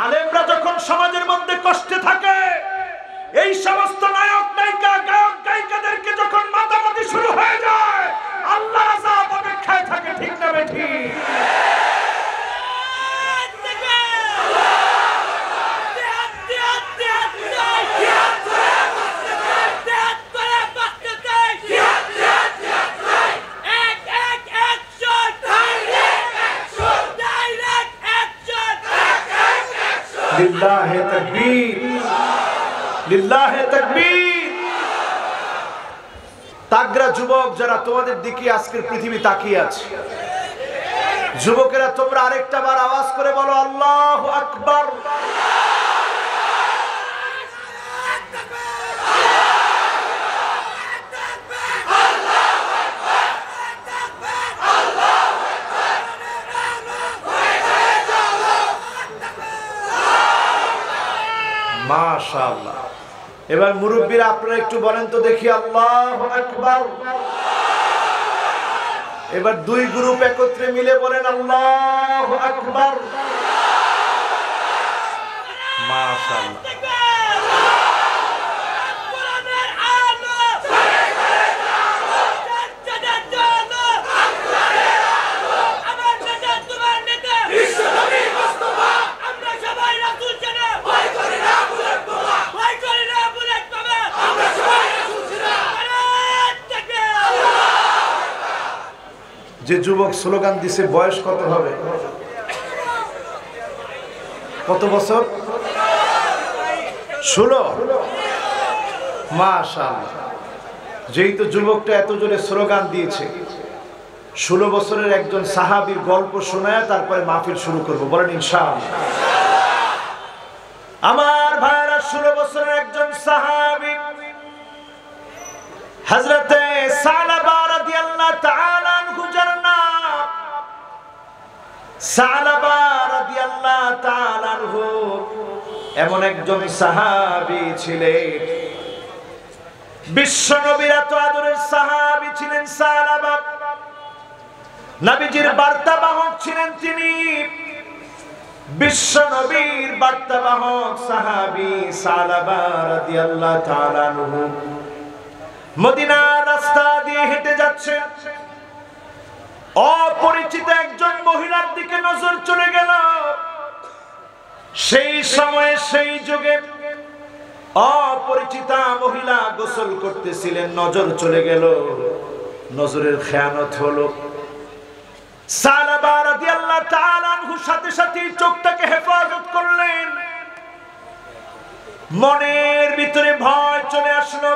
আলেমরা যখন সমাজের মধ্যে কষ্টে থাকে, এই সমস্ত নায়ক নায়িকা গায়ক গায়িকাদেরকে যখন মাতামাতি শুরু হয়ে যায়, আল্লাহ আযাব অপেক্ষায় থাকে। ঠিক না বেঠি? লিল্লাহে তাকবীর, লিল্লাহে তাকবীর। তাগরা যুবক যারা, তোমাদের দিকে আজকের পৃথিবী তাকিয়ে আছে। যুবকেরা, তোমরা আরেকটা বার আওয়াজ করে বলো আল্লাহু আকবার। মাশাআল্লাহ। এবার মুরব্বীরা আপনারা একটু বলেন তো দেখি আল্লাহু আকবার। এবার দুই গ্রুপ একত্রে মিলে বলেন আল্লাহু আকবার। মাশাআল্লাহ। যে যুবক স্লোগান দিছে, বয়স কত হবে? কত বছর? 16। মাশাআল্লাহ। যেই তো যুবকটা এত জোরে স্লোগান দিয়েছে, 16 বছরের একজন সাহাবীর গল্প শোনায় তারপরে মাহফিল শুরু করব। বলেন ইনশাআল্লাহ। আমার ভাইরা, 16 বছরের একজন সাহাবী হযরতে সালাবা রাদিয়াল্লাহু তাআলা আনহু, যার নাম সালাবা রাদিয়াল্লাহু তাআলা আনহু, এমন একজন সাহাবী ছিলেন, বিশ্ব নবীর এত আদরের সাহাবী ছিলেন সালাবা। নবীজির বার্তাবাহক ছিলেন তিনি, বিশ্ব নবীর বার্তাবাহক সাহাবী সালাবা রাদিয়াল্লাহু তাআলা আনহু মদিনার রাস্তা দিয়ে হেঁটে যাচ্ছে। অপরিচিত একজন মহিলার দিকে নজর চলে গেল। সেই সময়ে, সেই যুগে অপরিচিতা মহিলা গোসল করতেছিলেন, নজর চলে গেল। নজরের খেয়ানত হলো। সালাবা রাদিয়াল্লাহু তাআলা আনহু সাথে সাথে চোখটাকে হেফাজত করলেন। মনের ভিতরে ভয় চলে আসলো,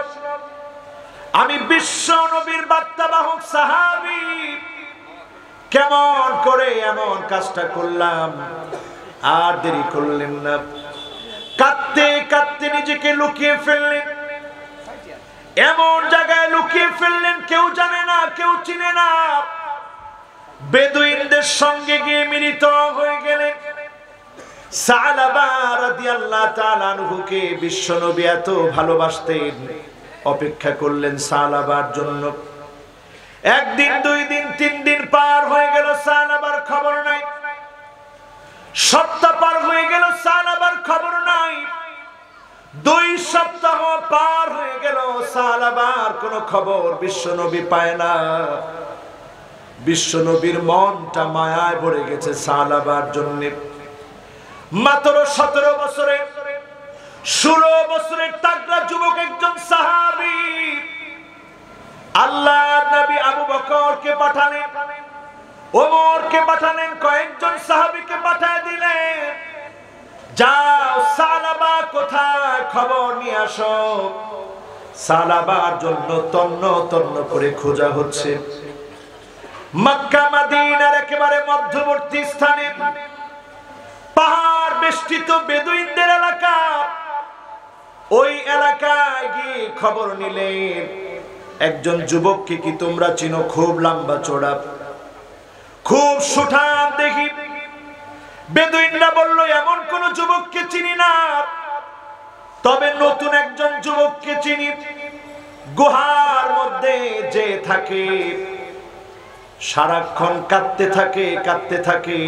আমি বিশ্ব নবীর বার্তাবাহক সাহাবী, কেমন করে এমন কাজটা করলাম। আর দেরি করলেন না, কাঁদতে কাঁদতে নিজেকে লুকিয়ে ফেললেন। এমন জায়গায় লুকিয়ে ফেললেন, কেউ জানে না, কেউ চিনে না। বেদুইনদের সঙ্গে গিয়ে মিলিত হয়ে গেলেন। সালাবা রাদিয়াল্লাহু তাআলা আনহুকে বিশ্ব নবী এত ভালোবাসতেন, অপেক্ষা করলেন সালাবার জন্য। একদিন, 2 দিন, 3 দিন পার হয়ে গেল, সালাবার খবর নাই। সপ্তাহ পার হয়ে গেল, সালাবার খবর নাই। 2 সপ্তাহ পার হয়ে গেল, সালাবার কোনো খবর বিশ্বনবী পায় না। বিশ্বনবীর মনটা মায়ায় ভরে গেছে সালাবার জন্য। মাত্র 17 বছরে, 16 বছরের তাগড়া যুবক একজন সাহাবী আল্লাহর নবী আবু বকরকে পাঠালেন, ওমরকে পাঠালেন, কয়েকজন সাহাবীকে পাঠিয়ে দিলেন, যাও সালাবা কোথায়, খবর নিয়ে আসো। সালাবার জন্য তন্ন তন্ন করে খোঁজা হচ্ছে। মক্কা মদিনার একেবারে মধ্যবর্তী স্থানে পাহাড় বেষ্টিত বেদুইনদের এলাকা, ওই এলাকায় গিয়ে খবর নিলেন। একজন যুবককে কি তোমরা চিনো? খুব লম্বা চওড়া, খুব সুঠাম দেখি। বেদুইনরা বলল, এমন কোন যুবককে চিনি না, তবে নতুন একজন যুবককে চিনি। গুহার মধ্যে যে থাকে, সারাক্ষণ কাঁদতে থাকে, কাঁদতে থাকে।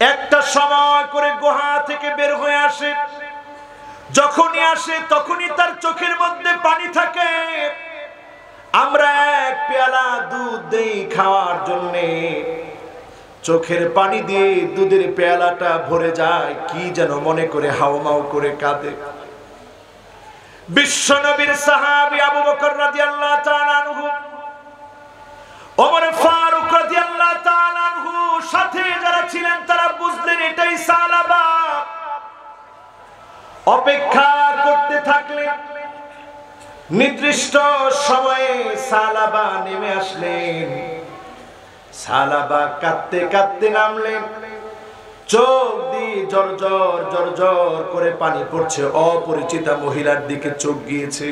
একটা সময় করে গুহা থেকে বের হয়ে আসে, যখনই আসে তখনই তার চোখের মধ্যে পানি থাকে। আমরা এক পেয়ালা দুধ দেই খাওয়ার জন্যে, চোখের পানি দিয়ে দুধের পেয়ালাটা ভরে যায়, কি যেন মনে করে হাউমাউ করে কাঁদে। বিশ্বনবীর সাহাবী আবু বকর রাদিয়াল্লাহু তাআলা আনহু, ওমর ফারুক রাদিয়াল্লাহু তাআলা আনহু সাথে যারা ছিলেন তারা বুঝলেন এটাই সালাবা। অপেক্ষা করতে থাকলেন। নির্দিষ্ট সময়ে সালাবা নেমে আসলেন। সালাবা কাঁদতে কাঁদতে নামলেন। চোখ দিয়ে জর্জর জর্জর করে পানি পড়ছে। অপরিচিতা মহিলার দিকে চোখ গিয়েছে।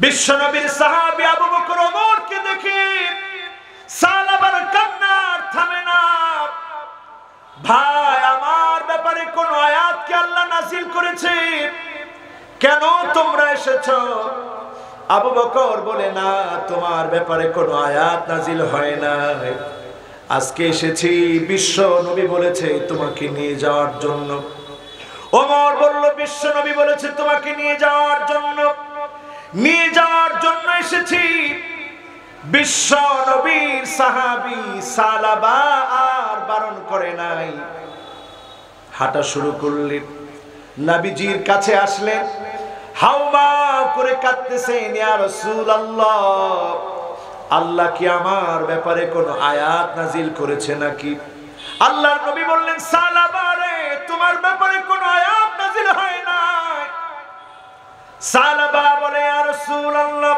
বিশ্বনবীর সাহাবী আবু বকর ওমরকে দেখে সালাবার কান্না থামে না। ভাই, আমার ব্যাপারে কোন আয়াত কি আল্লাহ নাযিল করেছে? কেন তোমরা এসেছো? আবু বকর বলে, না, তোমার ব্যাপারে কোন আয়াত নাযিল হয় না। আজকে এসেছি, বিশ্ব নবী বলেছে তোমাকে নিয়ে যাওয়ার জন্য। ওমর বলল, বিশ্ব নবী বলেছে তোমাকে নিয়ে যাওয়ার জন্য। নিয়ে যাওয়ার জন্য এসেছি। বিশ্ব নবীর সাহাবী সালাবা আর বারণ করে নাই, হাঁটা শুরু করলেন। নবীজির কাছে আসলেন, হাউমাউ করে কাঁদতেছেন, ইয়া রাসূলুল্লাহ, আল্লাহ কি আমার ব্যাপারে কোন আয়াত নাযিল করেছে নাকি? আল্লাহর নবী বললেন, সালাবা রে, তোমার ব্যাপারে কোন আয়াত নাযিল হয় না। সালাবা বলে, ইয়া রাসূলুল্লাহ,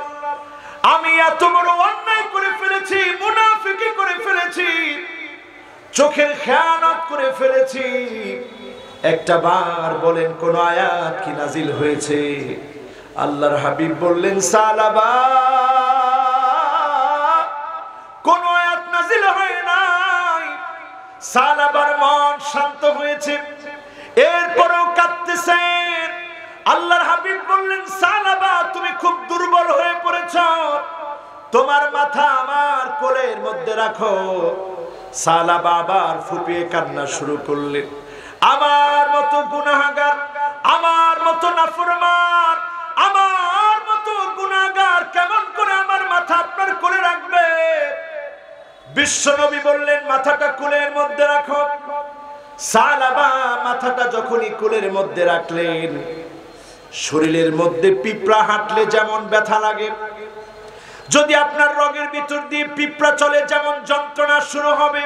আমি এত বড় অন্যায় করে ফেলেছি, মুনাফিকি করে ফেলেছি, চোখের খেয়ানত করে ফেলেছি, একটা বার বলেন কোন আয়াত কি নাযিল হয়েছে? আল্লাহর হাবিব বললেন, সালাবা, কোন আয়াত নাযিল হয় নাই। সালাবার মন শান্ত হয়েছে, এরপরও কাঁদতেছেন। আল্লাহর হাবিব বললেন, সালাবা, তুমি খুব দুর্বল হয়ে পড়েছো, তোমার মাথা আমার কোলের মধ্যে রাখো। সালাবা আবার ফুপিয়ে কান্না শুরু করলেন। আমার মতো গুনাহগার, আমার মতো নাফরমান, আমার মতো গুনাহগার কেমন করে আমার মাথা আপনার কোলে রাখবে? বিশ্বনবী বললেন, মাথাটা কোলের মধ্যে রাখো। সালাবা মাথাটা যখনই কোলের মধ্যে রাখলেন, শরীরের মধ্যে পিঁপড়া হাঁটলে যেমন ব্যথা লাগে, যদি আপনার রগের ভিতর দিয়ে পিঁপড়া চলে যেমন যন্ত্রণা শুরু হবে।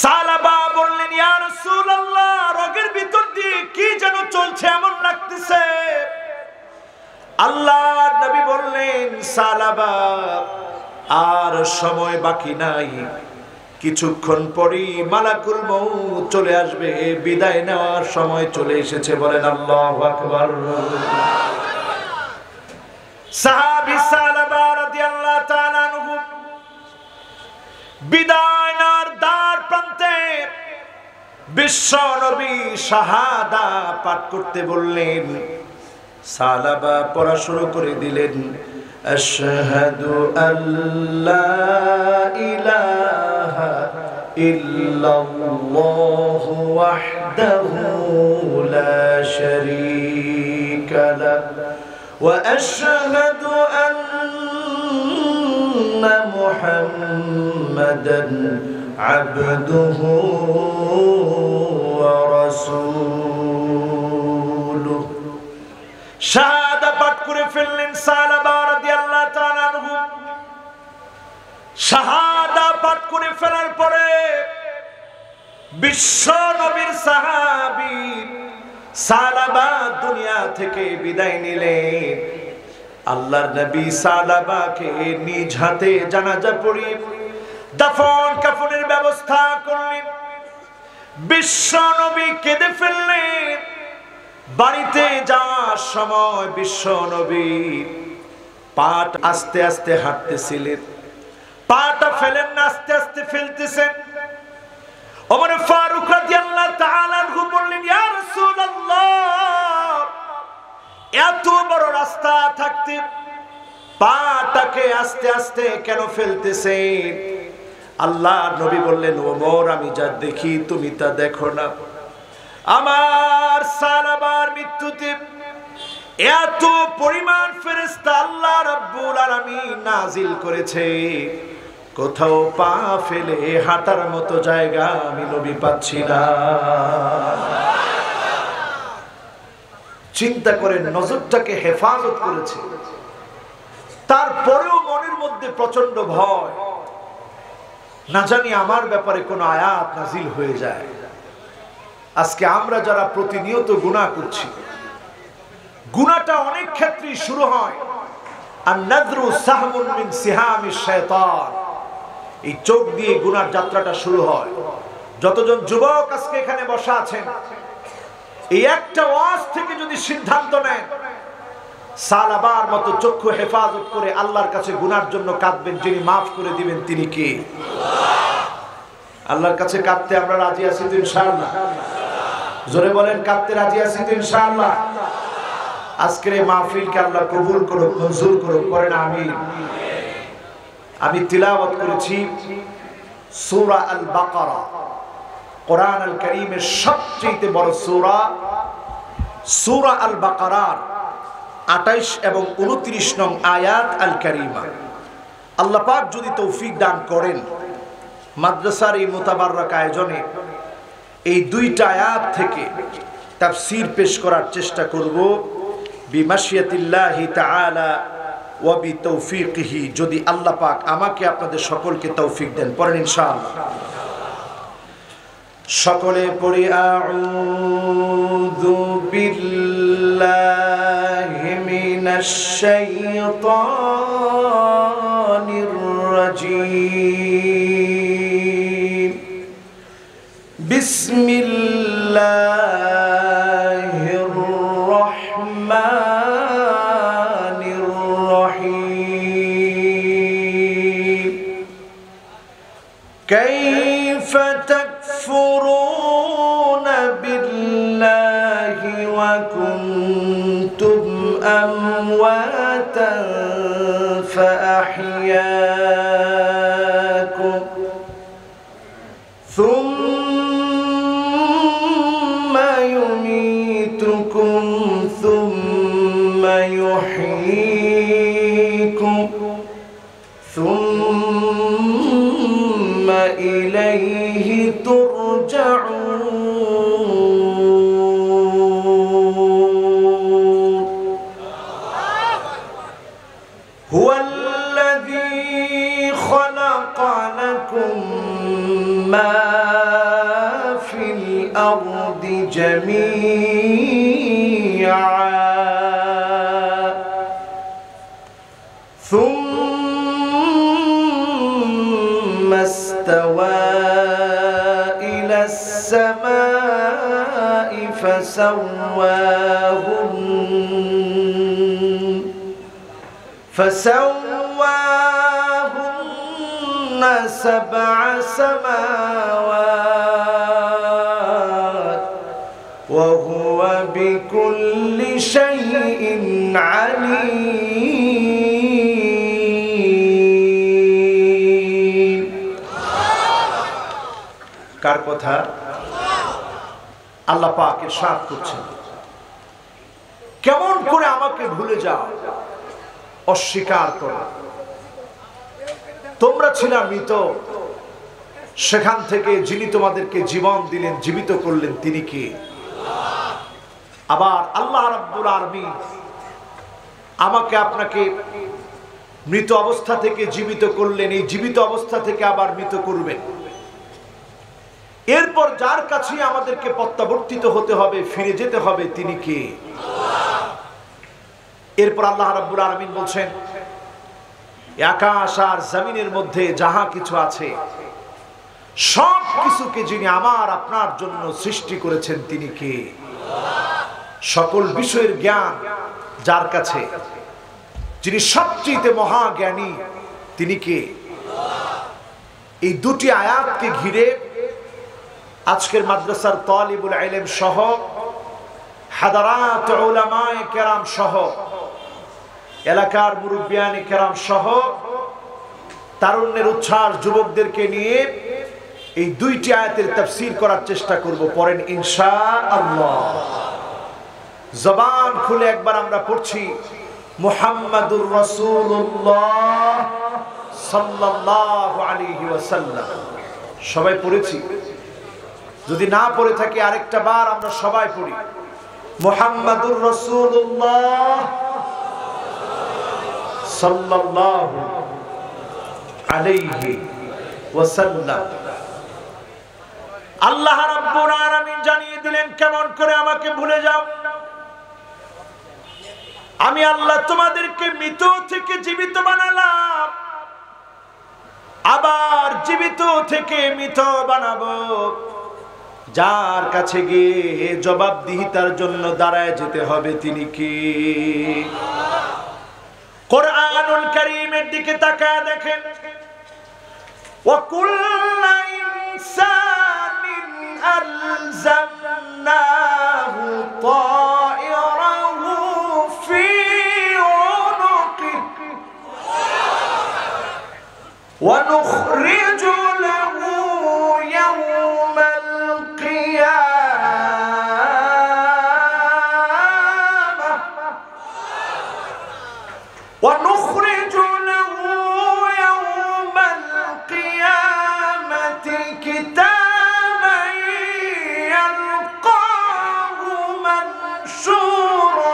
সালাবা বললেন, ইয়া রাসূলুল্লাহ, রগের ভিতর দিয়ে কি যেন চলছে এমন লাগতেছে। আল্লাহর নবী বললেন, সালাবা, আর সময় বাকি নাই, কিছুক্ষণ পরেই মালাকুল মউত চলে আসবে, বিদায় নেওয়ার সময় চলে এসেছে। বলেন আল্লাহু আকবার। সাহাবী সালাবা রাদিয়াল্লাহু তাআলা আনহু বিদায় নেওয়ার দ্বার প্রান্তে বিশ্ব নবী শাহাদা পাঠ করতে বললেন। সালাবা পড়া শুরু করে দিলেন, আশহাদু আল্লা ইলাহা ইল্লাল্লাহু ওয়াহদাহু লা শারীকা লাহু ওয়া আশহাদু আন্না মুহাম্মাদান আবদুহু ওয়া রাসূলুহু। শাহাদা পাঠ করে ফেললেন সালাবা রাদিয়াল্লাহু তাআলা আনহু। শাহাদা পাঠ করে ফেলার পরে বিশ্ব নবীর সাহাবী সালাবা দুনিয়া থেকে বিদায় নিলেন। আল্লাহর নবী সালাবাকে নিজ হাতে জানাজা পড়িয়ে দাফন কাফনের ব্যবস্থা করলেন। বিশ্ব নবী কেঁদে ফেললেন। বাড়িতে যাওয়ার সময় বিশ্ব নবী পাট আস্তে আস্তে হাঁটতেছিলেন, পাটা ফেলেন না, আস্তে আস্তে ফেলতেছেন। ওমর ফারুক রাদিয়াল্লাহু তাআলা আনহু বললেন, ইয়া রাসূলুল্লাহ, এত বড় রাস্তা থাকতে পাটাকে আস্তে আস্তে কেন ফেলতেছেন? আল্লাহ নবী বললেন, ওমর আমি যা দেখি তুমি তা দেখো না। আমার সালাবার মৃত্যুতে এত পরিমাণ ফেরেশতা আল্লাহ রাব্বুল আলামিন নাজিল করেছে, কোথাও পা ফেলে হাঁটার মতো জায়গা আমি নবী পাচ্ছি না। চিন্তা করেন, নজরটাকে হেফাজত করেছে, তারপরেও মনের মধ্যে প্রচন্ড ভয়, না জানি আমার ব্যাপারে কোনো আয়াত নাজিল হয়ে যায়। আজকে আমরা যারা প্রতিনিয়ত গুনাহ করছি, গুনাহটা অনেক ক্ষেত্রেই শুরু হয় আর নাযরু সাহমুন মিন সিহামিশ শায়তান, এই চোখ দিয়ে গুনার যাত্রাটা শুরু হয়। যতজন যুবক আজকে এখানে বসা আছেন, এই একটা ওয়াজ থেকে যদি সিদ্ধান্ত নেন সালাবার মতো চক্ষু হেফাজত করে আল্লাহর কাছে গুনার জন্য কাঁদবেন, যিনি মাফ করে দিবেন তিনি কে? আল্লাহর কাছে কাঁদতে আমরা রাজি আছি তো ইনশাআল্লাহ? জোরে বলেন, কাঁদতে রাজি আছি তো ইনশাআল্লাহ? আজকের এই মাহফিলকে আল্লাহ কবুল করুক, মঞ্জুর করুক, পড়েন আমিন। আমি তিলাওয়াত করেছি সূরা আল বাকারা, কোরআন আল কারীমের সবচেয়ে বড় সূরা, সূরা আল বাকারার 28 এবং 29 নং আয়াত আল কারীমা। আল্লাহ পাক যদি তৌফিক দান করেন, মাদ্রাসার এই মুতাবাররক আয়োজনে এই দুইটা আয়াত থেকে তাফসীর পেশ করার চেষ্টা করব বিমাশিয়াতিল্লাহি তাআলা ওয়া বিতৌফিকিহি, যদি আল্লাহ পাক আমাকে আপনাদের সকলকে তৌফিক দেন। পড়েন ইনশাআল্লাহ। সকলে পড়ি আউযু বিল্লাহি মিনাশ শাইতানির রাজীম। বিসমিল্লাহির রহমানির রহিম। কাইফা তাকফুরুনা বিল্লাহি ওয়া কুনতুম আমওয়াতান ফাআহইয়াকুম থুম্মা ইউমীতুকুম থুম্মা ইউহয়ীকুম থুম্মা ইলাইহি তুরজাউন। হুয়াল্লাযী খালাকা লাকুম মা ফিল আরদি জামিআ থুম্মা ইসতাওয়া ইলাস সামাই فسواهن سبع سماوات وهو بكل شيء عليم। কার কথা? আল্লাহ পাক ইরশাদ করছেন, কেমন করে আমাকে ভুলে যাও, অস্বীকার করো। তোমরা ছিলা মৃত, সেখান থেকে যিনি তোমাদেরকে জীবন দিলেন, জীবিত করলেন তিনি কে? আবার আল্লাহ রাব্বুল আলামিন আমাকে আপনাকে মৃত অবস্থা থেকে জীবিত করলেন, এই জীবিত অবস্থা থেকে আবার মৃত করবেন। এরপর যার কাছে আমাদেরকে প্রত্যাবর্তিত হতে হবে, ফিরে যেতে হবে, তিনি কে? এরপর আল্লাহ রাব্বুল আলামিন বলছেন, আকাশ আর জমিনের মধ্যে যাহা কিছু আছে সব কিছুকে যিনি আমার আপনার জন্য সৃষ্টি করেছেন তিনি কে? সকল বিষয়ের জ্ঞান যার কাছে, যিনি সবচেয়ে মহাজ্ঞানী তিনি কে? এই দুটি আয়াতকে ঘিরে আজকের মাদ্রাসার তালিবুল ইলম সহ হাদারাত উলামায়ে কেরাম সহ এলাকার মুরব্বিয়ানে কেরাম সহ তারুণ্যের উচ্ছ্বাস যুবকদেরকে নিয়ে এই দুইটি আয়াতের তাফসীর করার চেষ্টা করব। পড়েন ইনশাআল্লাহ। জবান খুলে একবার আমরা পড়ছি মুহাম্মাদুর রাসূলুল্লাহ সাল্লাল্লাহু আলাইহি ওয়াসাল্লাম। সবাই পড়েছি? যদি না পড়ে থাকি আরেকটা বার আমরা সবাই পড়ি মুহাম্মাদুর রাসূলুল্লাহ সাল্লাল্লাহু আলাইহি ওয়াসাল্লাম। আল্লাহ রাব্বুল আলামিন জানিয়ে দিলেন কেমন করে আমাকে ভুলে যাও। আমি আল্লাহ তোমাদেরকে মৃত থেকে জীবিত বানালাম, আবার জীবিত থেকে মৃত বানাবো। যার কাছে গিয়ে জবাবদিহিতার জন্য দাঁড়ায় যেতে হবে তিনি কি? কোরআনুল কারীমের দিকে তাকায় দেখেন, ওয়া কুল্লু ইনসানিন আলজামনাহু তায়রাহু ফি উনুকিহি ওয়া নুখরিজু লাহু ইয়াওমাল কিয়ামাহ ওয়া নুখরিজু লাহু ইয়াওমাল কিয়ামাতি কিতাবান ইয়ালকাহু মানশুরা।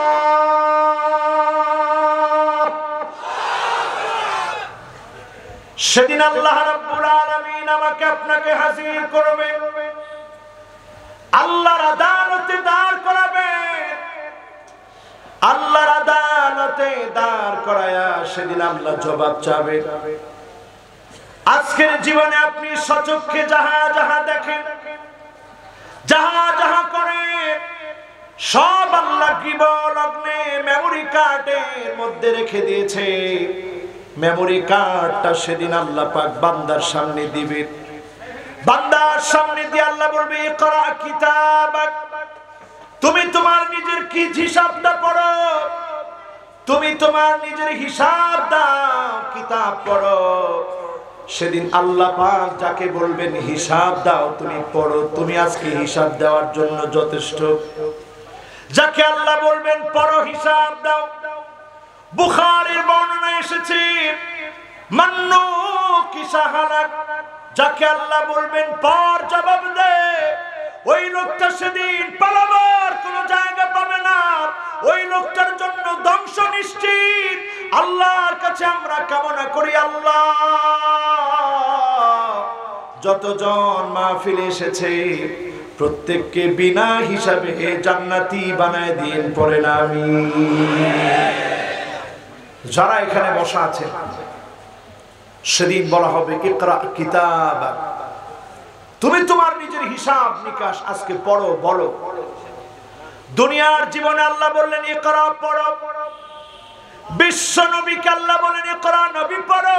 সেদিন আল্লাহ রাব্বুল আলামিন আমাকে আপনাকে হাজির করবে, আল্লাহর আদালতে দাঁড় করাবে। আল্লাহর আদালতে দাঁড় করায়া সেদিন আল্লাহ জবাব চাবে। আজকের জীবনে আপনি সচক্ষে যাহা যাহা দেখেন, যাহা যাহা করে, সব আল্লাহ গৃহলগ্নে মেমোরি কার্ডের মধ্যে রেখে দিয়েছে। মেমোরি কার্ডটা সেদিন আল্লাহ পাক বান্দার সামনে দিবে। বান্দার সামনে দিয়ে আল্লাহ বলবে, ইকরা কিতাবাক, তুমি তোমার নিজের কি হিসাবটা পড়ো, তুমি তোমার নিজের হিসাব দাও, কিতাব পড়ো। সেদিন আল্লাহ পাক যাকে বলবেন হিসাব দাও, তুমি পড়ো, তুমি আজকে হিসাব দেওয়ার জন্য যথেষ্ট। যাকে আল্লাহ বলবেন পড়ো, হিসাব দাও, বুখারীর বর্ণনা এসেছে মান্নু কিসা হালাক, যাকে আল্লাহ বলবেন পর জবাব দে, ওই লোকটা সেদিন পালাবার কোন জায়গা পাবে না, ওই লোকটার জন্য ধ্বংস নিশ্চিত। আল্লাহর কাছে আমরা কামনা করি, আল্লাহ যতজন মাহফিলে এসেছে প্রত্যেককে বিনা হিসাবে জান্নাতি বানায় দিন, পড়েন আমিন। যারা এখানে বসা আছে সেদিন বলা হবে ইকরা কিতাবাক, তুমি তোমার নিজের হিসাব নিকাশ আজকে পড়ো, বলো। দুনিয়ার জীবনে আল্লাহ বললেন ইকরা পড়ো, বিশ্ব নবীকে আল্লাহ বললেন ইকরা নবী পড়ো,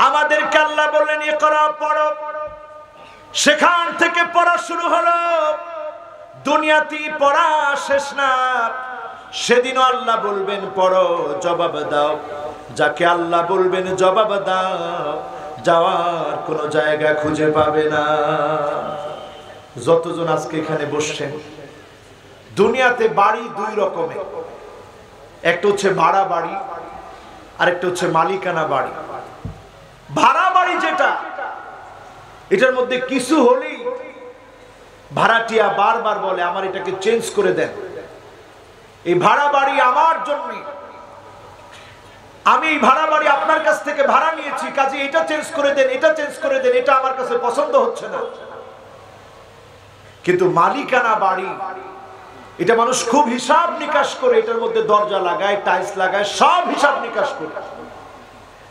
আমাদেরকে আল্লাহ বললেন ইকরা পড়ো। সেখান থেকে পড়া শুরু হলো, দুনিয়াতে পড়া শেষ না। সেদিনও আল্লাহ বলবেন পড়ো, জবাব দাও। যাকে আল্লাহ বলবেন জবাব দাও, যাওয়ার কোনো জায়গা খুঁজে পাবে না। যতজন আজকে এখানে বসছেন, দুনিয়াতে বাড়ি দুই রকমের, একটা হচ্ছে ভাড়া বাড়ি, আরেকটা হচ্ছে মালিকানা বাড়ি। ভাড়া বাড়ি যেটা, এটার মধ্যে কিছু হলেই ভাড়াটিয়া বারবার বলে আমার এটাকে চেঞ্জ করে দেন, এই ভাড়া বাড়ি আমার জন্য, আমি এই ভাড়া বাড়ি আপনার কাছ থেকে ভাড়া নিয়েছি, কাজে এটা চেঞ্জ করে দেন, এটা চেঞ্জ করে দেন, এটা আমার কাছে পছন্দ হচ্ছে না। কিন্তু মালিকানা বাড়ি, এটা মানুষ খুব হিসাব নিকাশ করে, এটার মধ্যে দরজা লাগায়, টাইলস লাগায়, সব হিসাব নিকাশ করে,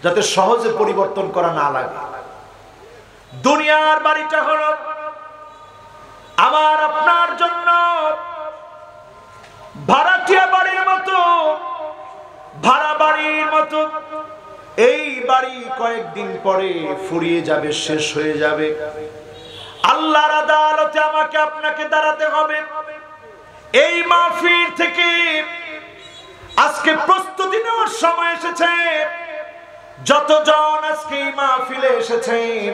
যাতে সহজে পরিবর্তন করা না লাগে। দুনিয়ার বাড়িটা হলো আমার আপনার জন্য ভাড়াটিয়া বাড়ির মতো, ভাড়া বাড়ির মতো। এই বাড়ি কয়েকদিন পরে ফুরিয়ে যাবে, শেষ হয়ে যাবে। আল্লাহর আদালতে আমাকে আপনাকে দাঁড়াতে হবে। এই মাহফিল থেকে আজকে প্রস্তুতি নেওয়ার সময় এসেছে। যতজন আজকে মাহফিলে এসেছেন,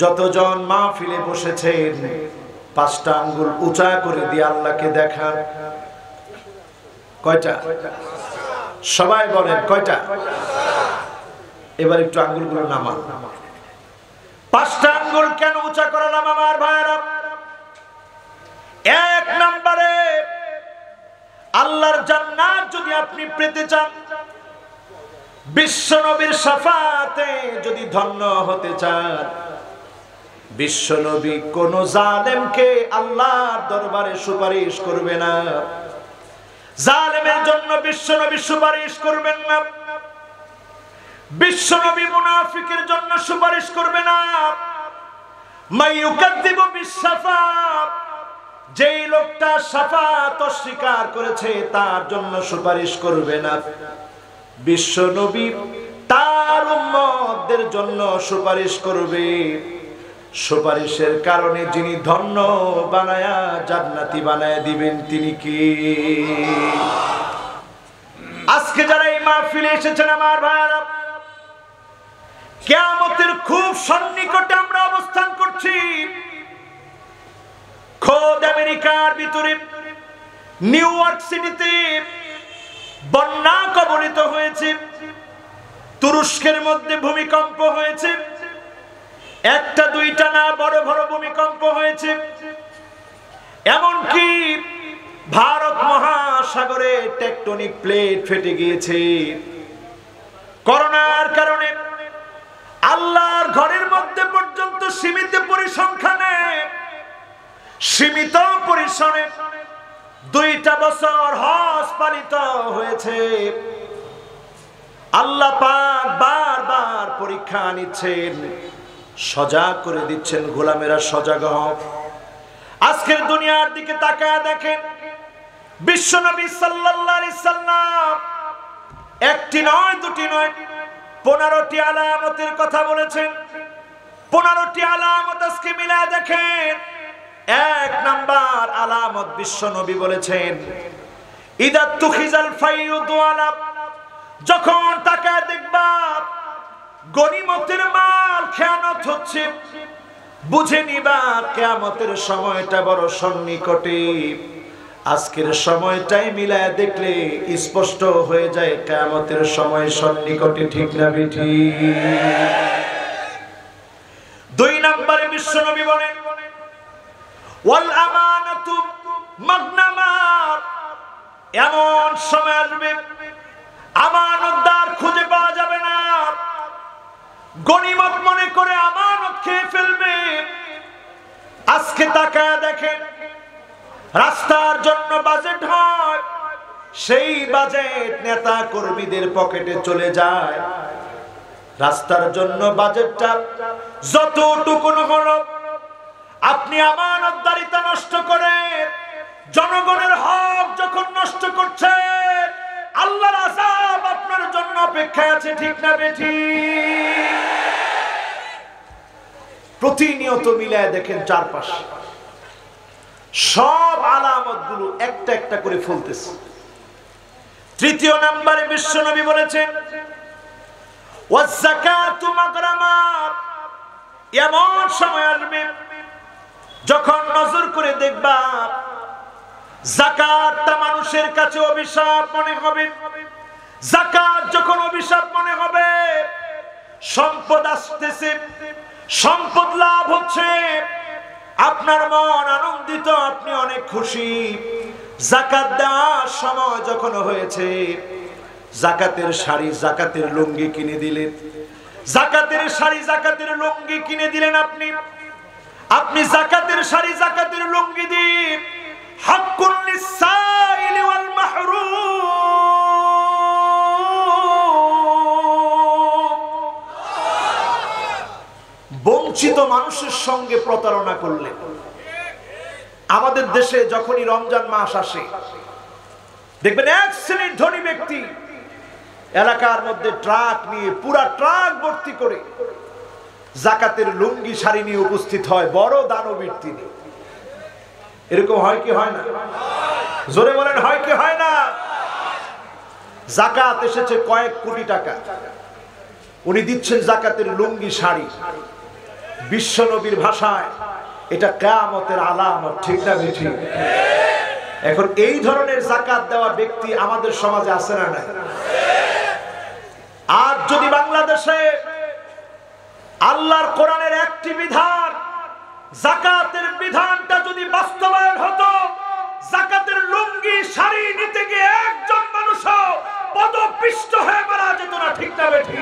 যতজন মাহফিলে বসেছেন, 5টা আঙ্গুল উঁচা করে দিয়ে আল্লাহকে দেখান। কয়টা? সবাই বলেন কয়টা? এবার একটু আঙ্গুলগুলো নামান। 5টা আঙ্গুল কেন উঁচা করালাম আমার ভাইরা? 1 নম্বরে, আল্লাহর জান্নাত যদি আপনি পেতে চান, বিশ্ব নবীর শাফাতে যদি ধন্য হতে চান, বিশ্ব নবী কোন জালেমকে আল্লাহর দরবারে সুপারিশ করবে না। জালেমের জন্য বিশ্ব নবী সুপারিশ করবেন না। বিশ্ব নবী মুনাফিকের জন্য সুপারিশ করবে না। মাইয়ুকাদ্দিবু বিশ-শাফাআত, যেই লোকটা শাফাত অস্বীকার করেছে তার জন্য সুপারিশ করবে না। বিশ্ব নবী তার উম্মতদের জন্য সুপারিশ করবে। সুপারিশের কারণে যিনি ধন্য বানায়া জান্নাতি বানায়া দিবেন তিনি কি? আজকে যারা এই মাহফিলে এসেছেন আমার ভাইরা, কিয়ামতের খুব সন্নিকটে আমরা অবস্থান করছি। খোদ আমেরিকার ভিতরে নিউ ইয়র্ক সিটিতে বন্যা কবলিত হয়েছে, তুরস্কের মধ্যে ভূমিকম্প হয়েছে, একটা দুইটা না বড় বড় ভূমিকম্প হয়েছে। এমনকি ভারত মহাসাগরে টেকটনিক প্লেট ফেটে গিয়েছে। করোনার কারণে আল্লাহর ঘরের মধ্যে পর্যন্ত সীমিত পরিসংখ্যানে, সীমিত পরিসরে 2টা বছর হজ পালিত হয়েছে। আল্লাহ পাক বারবার পরীক্ষা নিচ্ছেন, সজাগ করে দিচ্ছেন, গোলামেরা সজাগ হও। আজকের দুনিয়ার দিকে তাকায় দেখেন, বিশ্বনবী সাল্লাল্লাহু আলাইহি সাল্লাম একটি নয় দুটি নয় 15টি আলামতের কথা বলেছেন। 15টি আলামত আজকে মিলায় দেখেন। 1 নাম্বার আলামত বিশ্বনবী বলেছেন, ইদা তুখিজাল ফাইয়ুদু আলা, যখন তাকায় দেখবা গনিমতের মাল খেয়ানত হচ্ছে, বুঝে নিবা কিয়ামতের সময়টা বড় সন্নিকটে। আজকের সময়টাই মিলায় দেখলে স্পষ্ট হয়ে যায় কিয়ামতের সময় সন্নিকটে, ঠিক না বেঠিক? 2 নম্বরে বিশ্বনবী বলেন, ওয়াল আমানাতু মাগনামাত, এমন সময় আসবে আমানতদার খুঁজে পাওয়া যাবে না। গনিমত মনে করে আমানত খেয়ে ফেলবে। আজকে তাকায় দেখেন, রাস্তার জন্য বাজেট হয়, সেই বাজেট নেতা কর্মীদের পকেটে চলে যায়। রাস্তার জন্য বাজেটটা যতটুকু হলো, আপনি আমানতদারিতা নষ্ট করে জনগণের হক যখন নষ্ট করছেন, আল্লাহর আযাব আপনার জন্য অপেক্ষায় আছে, ঠিক না বেঠিক? প্রতিনিয়ত মিলায় দেখেন চারপাশে সব আলামতগুলো একটা একটা করে ফলতেছে। 3 নম্বরে বিশ্বনবী বলেছেন, ওয়াজ যাকাতু মাগরামাত, এমন সময় আসবে যখন নজর করে দেখবা যাকাতটা মানুষের কাছে অভিশাপ মনে হবে। যাকাত যখন অভিশাপ মনে হবে, সম্পদ আসতেছে, সম্পদ লাভ হচ্ছে, আপনার মন আনন্দিত, আপনি অনেক খুশি। যাকাত দেওয়ার সময় যখন হয়েছে, যাকাতের শাড়ি, যাকাতের লুঙ্গি কিনে দিলেন, যাকাতের শাড়ি, যাকাতের লুঙ্গি কিনে দিলেন। আপনি যাকাতের শাড়ি, যাকাতের লুঙ্গি দিন, হাক্কুল লিসাইলি ওয়াল মাহরুম, বঞ্চিত মানুষের সঙ্গে প্রতারণা করলেন। আমাদের দেশে যখনই রমজান মাস আসে, দেখবেন এক শ্রেণীর ধনী ব্যক্তি এলাকার মধ্যে ট্রাক নিয়ে, পুরা ট্রাক ভর্তি করে যাকাতের লুঙ্গি শাড়ি নিয়ে উপস্থিত হয়, বড় দানবীর তিনি। এরকম হয় কি হয় না? জোরে বলেন, হয় কি হয় না? যাকাত এসেছে কয়েক কোটি টাকা, উনি দিচ্ছেন জাকাতের লুঙ্গি শাড়ি। বিশ্ব নবীর ভাষায় এটা কিয়ামতের আলামত, ঠিক না বেঠি? এখন এই ধরনের জাকাত দেওয়া ব্যক্তি আমাদের সমাজে আছে না নাই? আর যদি বাংলাদেশে আল্লাহর কোরআনের একটি বিধান, জাকাতের বিধানটা যদি বাস্তবায়ন হতো, জাকাতের লুঙ্গি শাড়ি নিতে গিয়ে একজন মানুষও পদপিষ্ট হয়ে মারা যেত না, ঠিক না বেঠি?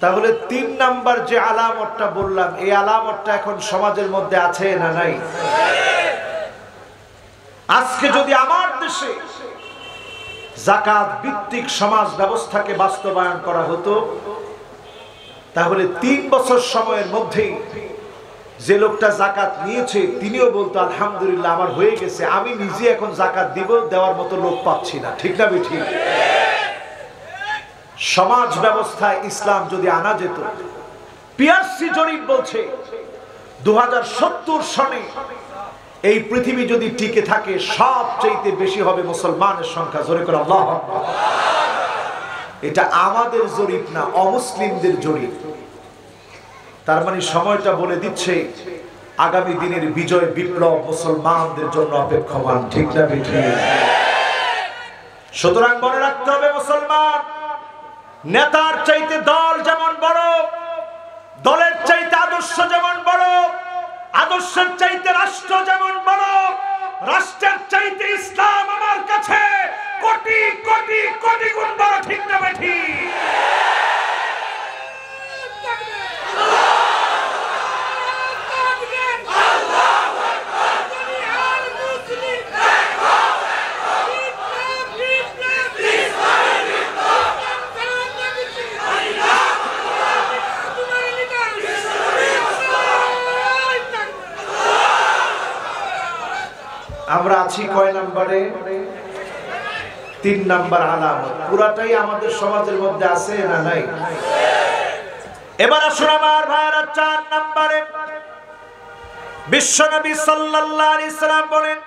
তাহলে ৩ নাম্বার যে আলামতটা বললাম, এই আলামতটা এখন সমাজের মধ্যে আছে না নাই? আজকে যদি আমার দেশে যাকাত ভিত্তিক সমাজ ব্যবস্থাকে বাস্তবায়ন করা হতো, তাহলে ৩ বছর সময়ের মধ্যেই যে লোকটা যাকাত নিয়েছে তিনিও বলতো আলহামদুলিল্লাহ আমার হয়ে গেছে, আমি নিজে এখন যাকাত দিব, দেওয়ার মতো লোক পাচ্ছি না, ঠিক না বেঠিক? সমাজ ব্যবস্থায় ইসলাম যদি আনা যেত, পিআরসি জরিপ বলছে 2070 সনে এই পৃথিবী যদি টিকে থাকে সবচেয়ে বেশি হবে মুসলমানের সংখ্যা। জোরে করে আল্লাহু আকবার। এটা আমাদের জরিপ না, অমুসলিমদের জরিপ। তার মানে সময়টা বলে দিচ্ছে আগামী দিনের বিজয় বিপ্লব মুসলমানদের জন্য অপেক্ষমান, ঠিক না বেঠিক? সুতরাং মনে রাখতে হবে, মুসলমান নেতার চাইতে দল যেমন বড়, দলের চাইতে আদর্শ যেমন বড়, আদর্শের চাইতে রাষ্ট্র যেমন বড়, রাষ্ট্রের চাইতে ইসলাম আমার কাছে কোটি কোটি কোটি গুণ বড়, ঠিক না বেঠিক? আমরা আছি কয় নম্বরে? ৩ নাম্বার আলামত। পুরাটাই আমাদের সমাজের মধ্যে আছে না নাই? এবার আসুন আমার ভাইরা ৪ নম্বরে। বিশ্বনবী সাল্লাল্লাহু আলাইহি সাল্লাম বলেন,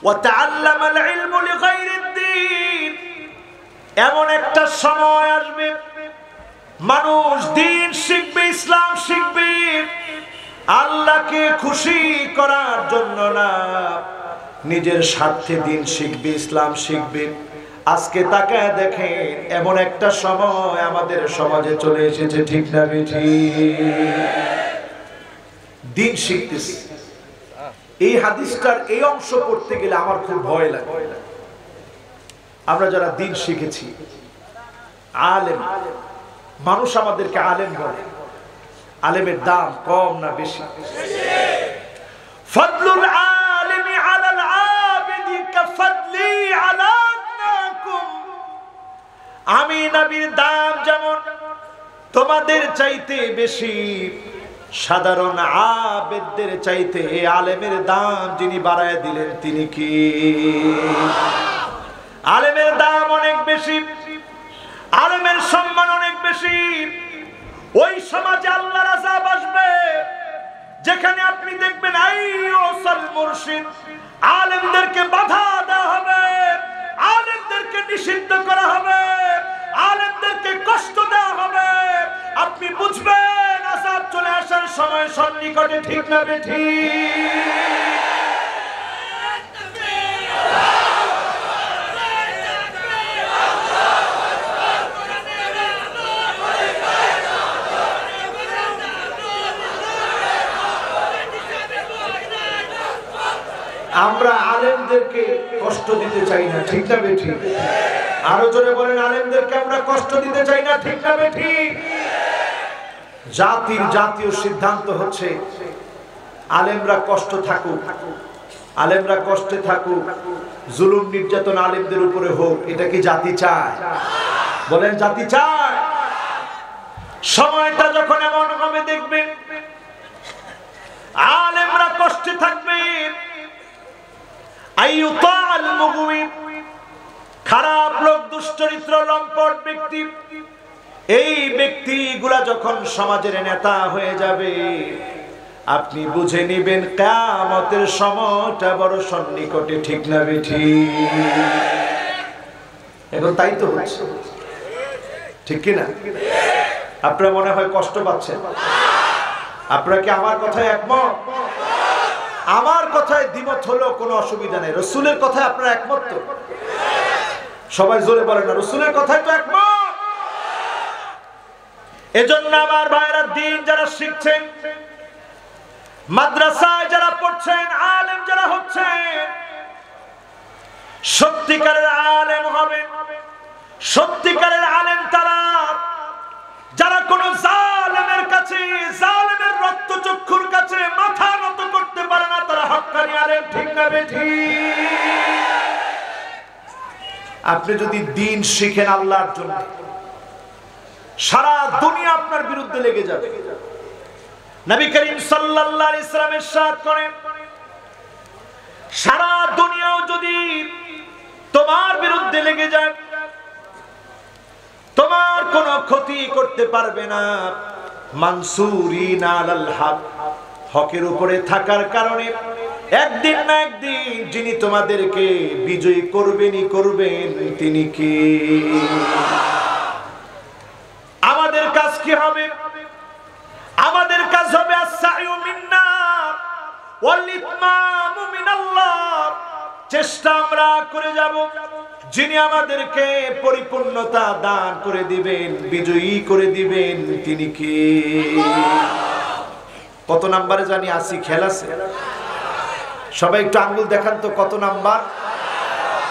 ওয়া তাআল্লামাল ইলমু লিগাইরিদ্দিন। এমন একটা সময় আসবে মানুষ দিন শিখবে, ইসলাম শিখবে আল্লাহকে খুশি করার জন্য না, নিজের স্বার্থে দিন শিখবে, ইসলাম শিখবে। আজকে তাকায় দেখেন এমন একটা সময় আমাদের সমাজে চলে এসেছে, ঠিক না বেঠিক? দিন শিখতেছি। এই হাদিসটার এই অংশ পড়তে গেলে আমার খুব ভয় লাগে। আমরা যারা দিন শিখেছি, আলেম, মানুষ আমাদেরকে আলেম বলে। আলেমের দাম কম না বেশি? ফাদলুল আলিমি আলাল আবিদি কাফাদলি আলাকুম। আমি নবীর দাম যেমন তোমাদের চাইতে বেশি, সাধারণ আবেদদের চাইতে আলেমের দাম যিনি বাড়ায় দিলেন তিনি কি? আলেমের দাম অনেক বেশি, আলেমের সম্মান অনেক বেশি। ওই সমাজে আল্লাহর আযাব আসবে যেখানে আপনি দেখবেন আইয়ুসাল মুরশিদ, আলেমদেরকে বাধা দেওয়া হবে, আলেমদেরকে নিষিদ্ধ করা হবে, আলেমদেরকে কষ্ট দেওয়া হবে। আপনি বুঝবেন আযাব চলে আসার সময় সন্নিকটে, ঠিক না বেঠিক? আমরা আলেমদেরকে কষ্ট দিতে চাই না, ঠিক না বেঠিক? আরো জোরে বলেন, আলেমদেরকে আমরা কষ্ট দিতে চাই না, ঠিক না বেঠিক? জাতির জাতীয় সিদ্ধান্ত হচ্ছে আলেমরা কষ্ট থাকুক, আলেমরা কষ্টে থাকুক, জুলুম নির্যাতন আলেমদের উপরে হোক। এটা কি জাতি চায়? বলেন, জাতি চায়? সময়টা যখন এমন হবে দেখবেন আলেমরা কষ্টে থাকবে, আইয়ুতাল মুগওয়ি, খারাপ লোক, দুশ্চরিত্র, লম্পট ব্যক্তি, এই ব্যক্তিগুলা যখন সমাজের নেতা হয়ে যাবে, আপনি বুঝে নিবেন কিয়ামতের সময়টা বড় সন্নিকটে। ঠিক না বেঠিক? এখন তাই তো হচ্ছে, ঠিক কি না? আপনারা মনে হয় কষ্ট পাচ্ছেন। আপনারা কি আমার কথায় একমত? আমার কথায় দ্বিমত হলেও কোনো অসুবিধা নেই। রাসূলের কথায় আপনারা একমত তো? সবাই জোরে বলেন না, রাসূলের কথায় তো একমত। এজন্য আমার ভাইরা, দিন যারা শিখছেন, মাদ্রাসায় যারা পড়ছেন, আলেম যারা হচ্ছেন, সত্যিকারের আলেম হবেন। সত্যিকারের আলেম তারা যারা কোন জালেমের কাছে, জালেমের রক্তচক্ষুর কাছে মাথা নত করতে পারে না, তারা হক্কানি আলেম। ঠিক না বেঠিক? আপনি যদি দিন শিখেন আল্লাহর জন্য, সারা দুনিয়া আপনার বিরুদ্ধে লেগে যাবে। নবী করিম সাল্লাল্লাহু আলাইহি ওয়াসাল্লাম ইরশাদ করেন, সারা দুনিয়াও যদি তোমার বিরুদ্ধে লেগে যায়, তোমার কোনো ক্ষতি করতে পারবে না। মানসুরিন আলাল হক, হকের উপরে থাকার কারণে একদিন না একদিন যিনি তোমাদেরকে বিজয়ী করবেনই করবেন, তিনি কে? আমাদের কাজ কি হবে? আমাদের কাজ হবে as-sa'yu মিন্না ওয়াল ইতমামু মিনাল্লাহ। চেষ্টা আমরা করে যাব, যিনি আমাদেরকে পরিপূর্ণতা দান করে দিবেন, বিজয়ী করে দিবেন, তিনি কে? কত নম্বরে জানি আসি? খেয়াল আছে? সবাই একটু আঙ্গুল দেখান তো, কত নাম্বার?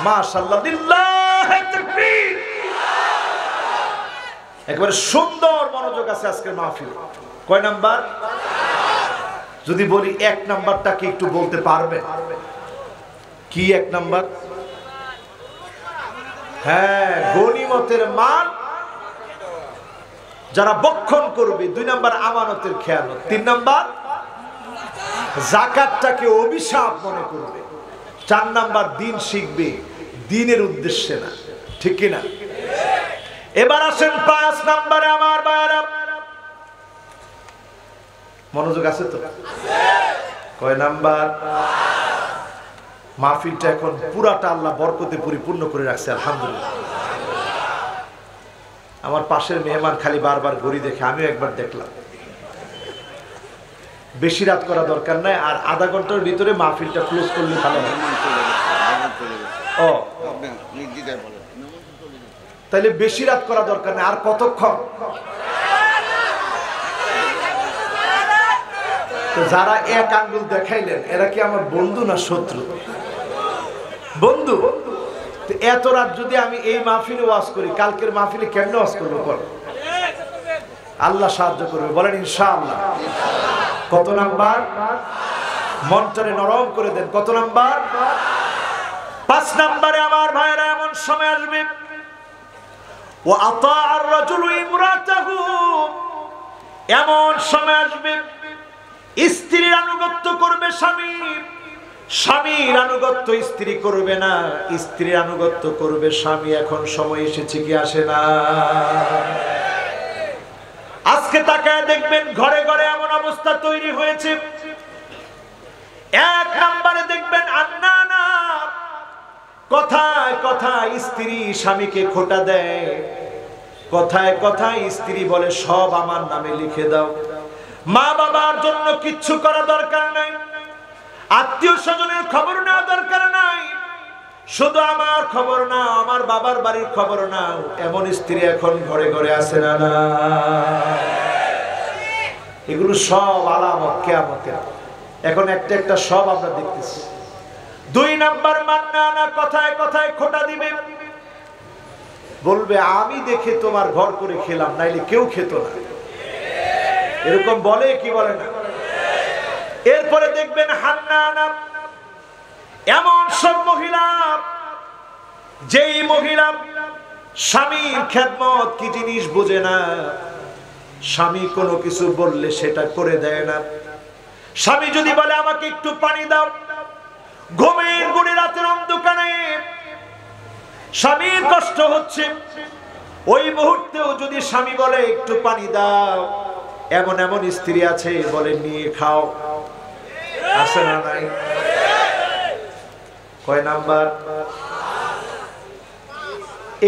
মাশাআল্লাহ, লিল্লাহি তাকবীর। একেবারে সুন্দর মনোযোগ আছে আজকের মাহফিলে। কয় নাম্বার? যদি বলি এক নাম্বারটা কি একটু বলতে পারবে? কি এক নাম্বার? হ্যাঁ, গনিমতের মাল যারা বক্ষণ করবে। 2 নাম্বার আমানতের খেয়ানত। 3 নাম্বার যাকাতটাকে অভিশাপ মনে করবে। 4 নাম্বার দিন শিখবে, দিনের উদ্দেশ্যে না। ঠিক কি না? এবার আসেন 5 নাম্বারে আমার ভাইরা। মনোযোগ আছে তো? কয় নাম্বার? মাহফিলটা এখন পুরাটা আল্লাহ বরকতে পরিপূর্ণ করে রাখছে, আলহামদুলিল্লাহ। আমার পাশের মেহমান খালি বারবার ঘড়ি দেখে, আমিও একবার দেখলাম। বেশি রাত করা দরকার নাই, আর আধা ঘন্টার ভিতরে মাহফিলটা ক্লোজ করলে ভালো হয়। ও, তাইলে বেশি রাত করা দরকার নেই। আর কতক্ষণ? যারা এক আঙ্গুল দেখাইলেন, এরা কি আমার বন্ধু না শত্রু? বন্ধু। এত রাত যদি আমি এই মাহফিলে ওয়াজ করি, কালকের মাহফিলে কেমনে ওয়াজ করবো? আল্লাহ সাহায্য করবে, বলেন ইনশাআল্লাহ। কত নাম্বার? মনটারে নরম করে দেন। কত নাম্বার? 5 নাম্বারে আমার ভাইরা, এমন সময় আসবে, ওয়া আতাআর রাজুলু ইমরাতাহু, এমন সময় আসবে স্ত্রীর আনুগত্য করবে স্বামী, স্বামীর আনুগত্য স্ত্রী করবে না, স্ত্রীর আনুগত্য করবে স্বামী। এখন সময় এসেছে কি আসে না? আজকে তাকায় দেখবেন ঘরে ঘরে এমন অবস্থা তৈরি হয়েছে। 1 নম্বরে দেখবেন আন্নানা, কথায় কথায় স্ত্রী স্বামীকে খোঁটা দেয়, কথায় কথায় স্ত্রী বলে সব আমার নামে লিখে দাও। মা বাবার জন্য কিচ্ছু করা দরকার নাই, আত্মীয় স্বজনের খবর নেওয়া দরকার নাই, শুধু আমার খবর নাও, আমার বাবার বাড়ির খবর নাও। এমন স্ত্রী এখন ঘরে ঘরে আছে না? না, এগুলো সব আলামত কিয়ামতের। এখন একটা একটা সব আমরা দেখতেছি। 2 নাম্বার মান্নানা, কথায় কথায় খোঁটা দিবে, বলবে আমি দেখে তোমার ঘর করে খেলাম, নাইলে কেউ খেত না। এরকম বলে কি বলে না? এরপরে দেখবেন হান্নানা, এমন সব মহিলা, যেই মহিলা স্বামীর খেদমত কি জিনিস বোঝে না, স্বামী কোনো কিছু বললে সেটা করে দেয় না। স্বামী যদি বলে আমাকে একটু পানি দাও, ঘুমের গুড়ি রাতের অন্ধকারে স্বামীর কষ্ট হচ্ছে, ওই মুহূর্তেও যদি স্বামী বলে একটু পানি দাও, এমন এমন স্ত্রী আছে বলে নিয়ে খাও, আছে না নাই? কয় নাম্বার?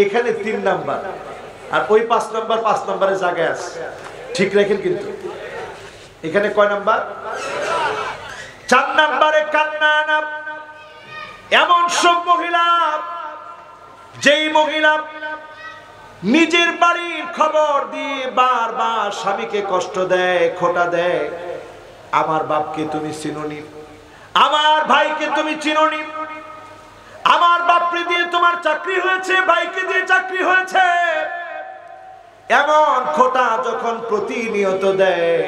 এখানে 3 নাম্বার, আর ওই 5 নাম্বার 5 নাম্বারের জায়গায় আছে, ঠিক রাখেন। কিন্তু এখানে কয় নাম্বার? 4 নাম্বারে কান্না না। এমন সব মহিলা, যেই মহিলা নিজের বাড়ির খবর দিয়ে বারবার স্বামীকে কষ্ট দেয়, খোটা দেয়। আমার বাপকে তুমি চিনোনি, আমার ভাইকে তুমি চিনোনি, আমার বাপরে দিয়ে তোমার চাকরি হয়েছে, ভাইকে দিয়ে চাকরি হয়েছে, এমন খোটা যখন প্রতিনিয়ত দেয়,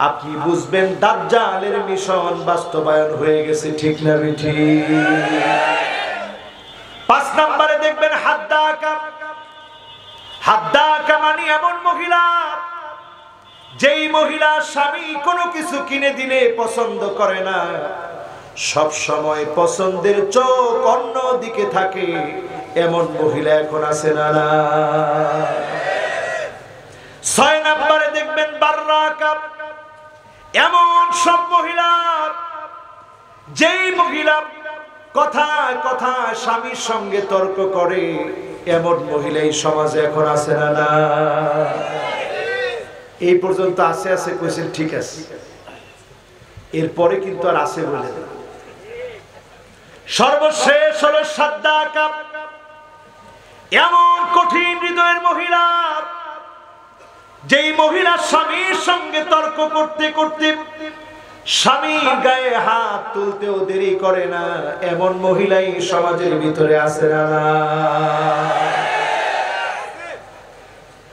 আপনি বুঝবেন দাজ্জালের মিশন বাস্তবায়ন হয়ে গেছে, ঠিক না ঠিক? 5 নম্বরে দেখবেন হাদ্দাকা। হাদ্দাকা মানে এমন মহিলা, যেই মহিলা স্বামী কোনো কিছু কিনে দিলে পছন্দ করে না, সব সময় পছন্দের চোখ অন্য দিকে থাকে, এমন মহিলা এখন আছে না? 6 নম্বরে দেখবেন বাররাকা। এমন সব মহিলা, যেই মহিলা কথায় কথায় স্বামীর সঙ্গে তর্ক করে, এমন মহিলা এই সমাজে এখন আছে না? এই পর্যন্ত আছে আছে কইছেন, ঠিক আছে, এরপরে কিন্তু আর আছে বলে। সর্বশেষ হলো সাদ্দাকা। এমন কঠিন হৃদয়ের মহিলা, যেই মহিলা স্বামীর সঙ্গে তর্ক করতে করতে স্বামীর গায়ে হাত তুলতেও দেরি করে না, এমন মহিলাই সমাজের ভিতরে আছে না?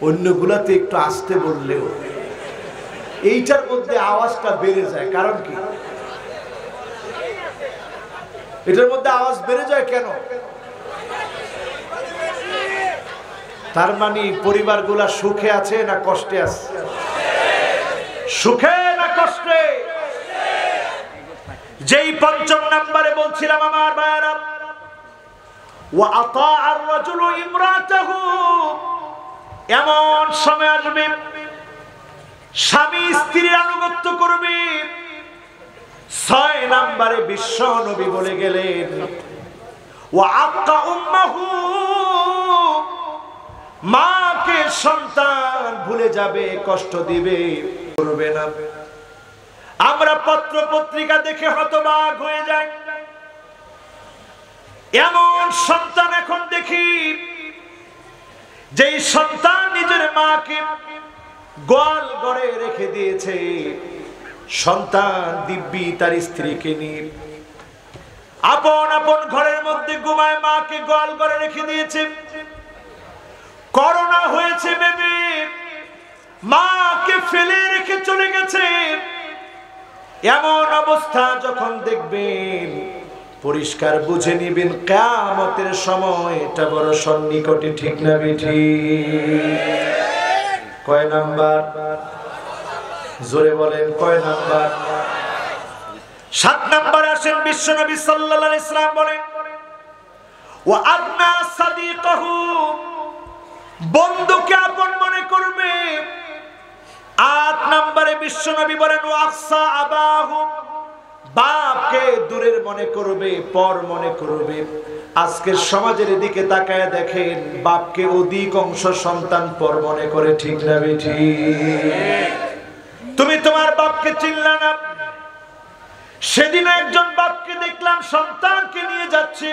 অন্যগুলাতে একটু আসতে বললেও এইটার মধ্যে আওয়াজটা বেড়ে যায়। কারণ কি? এটার মধ্যে আওয়াজ বেড়ে যায় কেন? তার মানে পরিবারগুলা সুখে আছে না কষ্টে আছে? সুখে না কষ্টে? যেই 5 নম্বরে বলছিলাম আমার ভাইরা, ওয়া আতাআর রাজুলু ইমরাতাহু। এমন সময় আসবে স্বামী স্ত্রীর আনুগত্য করবে। 6 নম্বরে বিশ্ব নবী বলে গেলেন, ওয়া আক্কা উম্মাহু। মাকে সন্তান ভুলে যাবে, কষ্ট দিবে, করবে না। আমরা পত্র পত্রিকা দেখে হতবাক হয়ে যাই। এমন সন্তান এখন দেখি, যেই সন্তান নিজের মাকে গোয়াল ঘরে রেখে দিয়েছে, সন্তান দিব্যি তার স্ত্রীকে নিয়ে আপন আপন ঘরের মধ্যে ঘুমায়, মাকে গোয়াল ঘরে রেখে দিয়েছে। করোনা হয়েছে ভেবে মাকে ফেলে রেখে চলে গেছে। এমন অবস্থা যখন দেখবেন, পরিষ্কার বুঝে নিবেন কিয়ামতের সময় এটা বড় সন্নিকটে, ঠিক না বেঠিক? কয় নাম্বার? জোরে বলেন, কয় নাম্বার? 7 নম্বরে আসেন বিশ্বনবী সাল্লাল্লাহু আলাইহি ওয়াসাল্লাম বলেন, ওয়া আদনা সাদিকাহু। বন্ধুকে আপন মনে করবে। 8 নম্বরে বিশ্বনবী বলেন, ওয়া আকসা আবাহু। বাপকে দূরের মনে করবে, পর মনে করবে। আজকের সমাজের দিকে তাকায় দেখেন, বাপকে অধিকাংশ সন্তান পর মনে করে, ঠিক না বেঠিক? তুমি তোমার বাপকে চিনলা না। সেদিন একজন বাপকে দেখলাম সন্তানকে নিয়ে যাচ্ছে,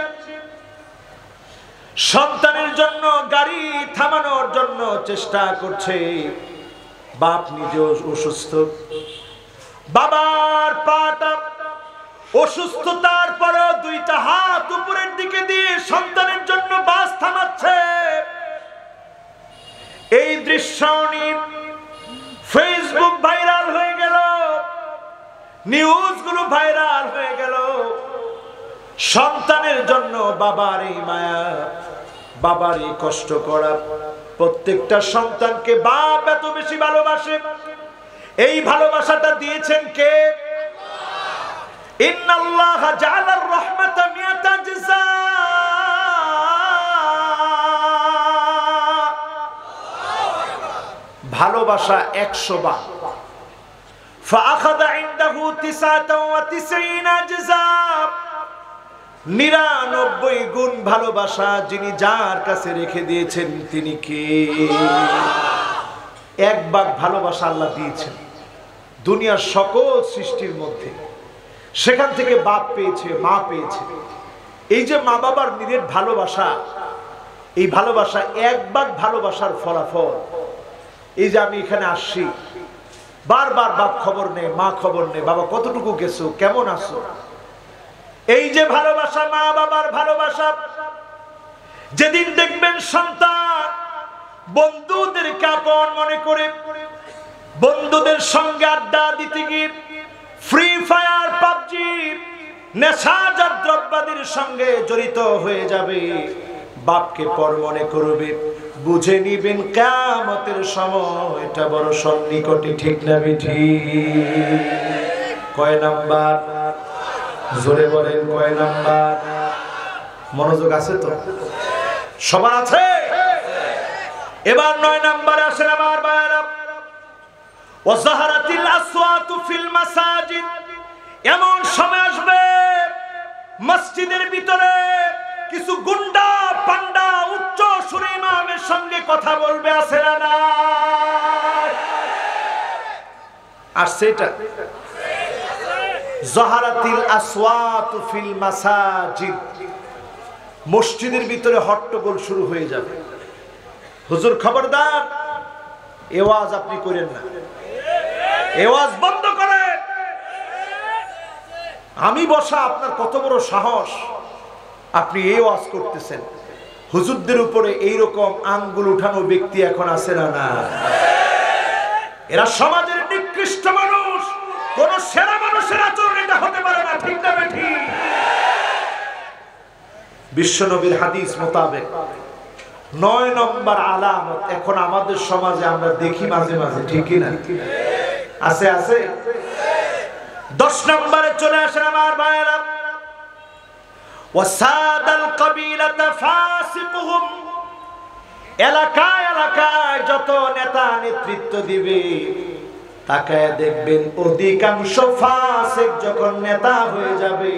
সন্তানের জন্য গাড়ি থামানোর জন্য চেষ্টা করছে। বাপ নিজে অসুস্থ, বাবার পাটা অসুস্থতার পরেও 2টা হাত উপরের দিকে দিয়ে সন্তানের জন্য বাস থামাচ্ছে। এই দৃশ্য ফেসবুক ভাইরাল হয়ে গেল, নিউজগুলো ভাইরাল হয়ে গেল। সন্তানের জন্য বাবার এই মায়া, বাবার এই কষ্ট করা। প্রত্যেকটা সন্তানকে বাপ এত বেশি ভালোবাসে। এই ভালোবাসাটা দিয়েছেন কে? ইন্নাল্লাহা জাআলার রাহমাতা মিয়াতা জাযা, ভালোবাসা 100 বার। ফাআখাযা ইনদাহু 99 জাযা, 99 গুণ ভালোবাসা যিনি যার কাছে রেখে দিয়েছেন তিনি কে? 1 ভাগ ভালোবাসা আল্লাহ দিয়েছেন দুনিয়ার সকল সৃষ্টির মধ্যে। সেখান থেকে বাপ পেয়েছে, মা পেয়েছে। এই যে মা বাবার নিরেট ভালোবাসা, এই ভালোবাসা 1 ভাগ ভালোবাসার ফলাফল। এই যে আমি এখানে আসছি, বারবার বাপ খবর নেই, মা খবর নেই, বাবা কতটুকু গেছো, কেমন আছো। এই যে ভালোবাসা, মা বাবার ভালোবাসা, যেদিন দেখবেন সন্তান বন্ধুদের আপন মনে করে বন্ধুদের সঙ্গে আড্ডা দিতে গিয়ে ফ্রি ফায়ার, পাবজি, নেশাজাত দ্রব্যাদির সঙ্গে জড়িত হয়ে যাবে, বাপকে পর মনে করবে, বুঝে নিবেন কিয়ামতের সময়টা বড় সন্নিকটে। ঠিক না বেঠিক? কয় নাম্বার? জোরে বলেন কয় নাম্বার? মনোযোগ আছে তো? সবার আছে? এবার 9 নম্বরে আসেন আমার ভাইরা। ওয়াজাহারাতিল আসওয়াতু ফিল মাসাজিদ, এমন সময় আসবে মসজিদের ভিতরে কিছু গুন্ডা পান্ডা উচ্চ সুরে ইমামের সঙ্গে কথা বলবে, আছে না না? আর সেটা জাহারাতিল আসওয়াতু ফিল মাসাজিদ, মসজিদের ভিতরে হট্টগোল শুরু হয়ে যাবে। হুজুর খবরদার, এই ওয়াজ আপনি করেন না, এই ওয়াজ বন্ধ করেন। আমি বসা, আপনার কত বড় সাহস, আপনি এই ওয়াজ করতেছেন। হুজুরদের উপরে এইরকম আঙ্গুল উঠানো ব্যক্তি এখন আছে না না? এরা সমাজের নিকৃষ্ট মানুষ, কোন সেরা মানুষের আচরণ এটা হতে পারে না। ঠিক না বেঠিক? বিশ্বনবীর হাদিস মোতাবেক 9 নম্বর আলামত এখন আমাদের সমাজে আমরা দেখি মাঝে মাঝে, ঠিক না? আছে আছে। 10 নম্বরে চলে আসেন আমার ভাইরা। ওয়াসাদাল কাবিলাতা ফাসিকুহুম, এলাকায় এলাকায় যত নেতা নেতৃত্ব দিবে তাকায় দেখবেন অধিকাংশ ফাসিক যখন নেতা হয়ে যাবে,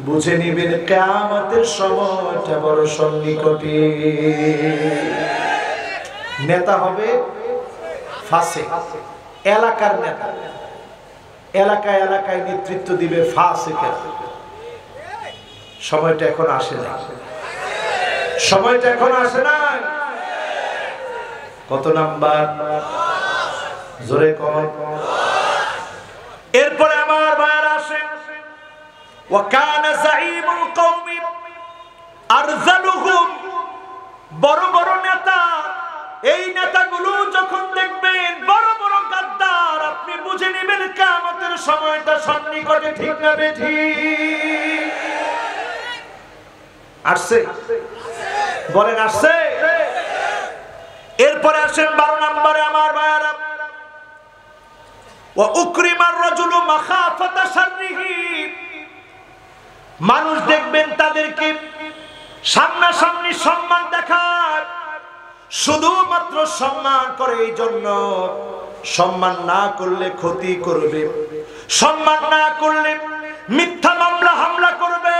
বুঝে নিবেন কিয়ামতের সময়টা বড় সন্নিকটে। নেতা হবে ফাসিক, এলাকার নেতা, এলাকায় এলাকায় নেতৃত্ব দিবে ফাসিকের। সময়টা এখন আসে না, সময়টা এখন আসে না। কত নাম্বার? জোরে কর। এরপরে আমার ভাইরা আসেন। ওয়াকানা যাঈমুল কওমি আরযালুহুম, বড় বড় নেতা, এই নেতাগুলো যখন দেখবেন বড় বড় গাদ্দার, আপনি বুঝে নেবেন কিয়ামতের সময়টা সন্নিকটে। ঠিক না বেঠিক? আসছে? বলেন আসছে? এরপরে আসেন 12 নম্বরে আমার ভাইরা। ওয়া উকরিমার রাজুলু মাখাফাতা শাররিহি, মানুষ দেখবেন তাদেরকে সামনাসামনি সম্মান দেখায়, শুধুমাত্র সম্মান করে এই জন্য, সম্মান না করলে ক্ষতি করবে, সম্মান না করলে মিথ্যা মামলা হামলা করবে,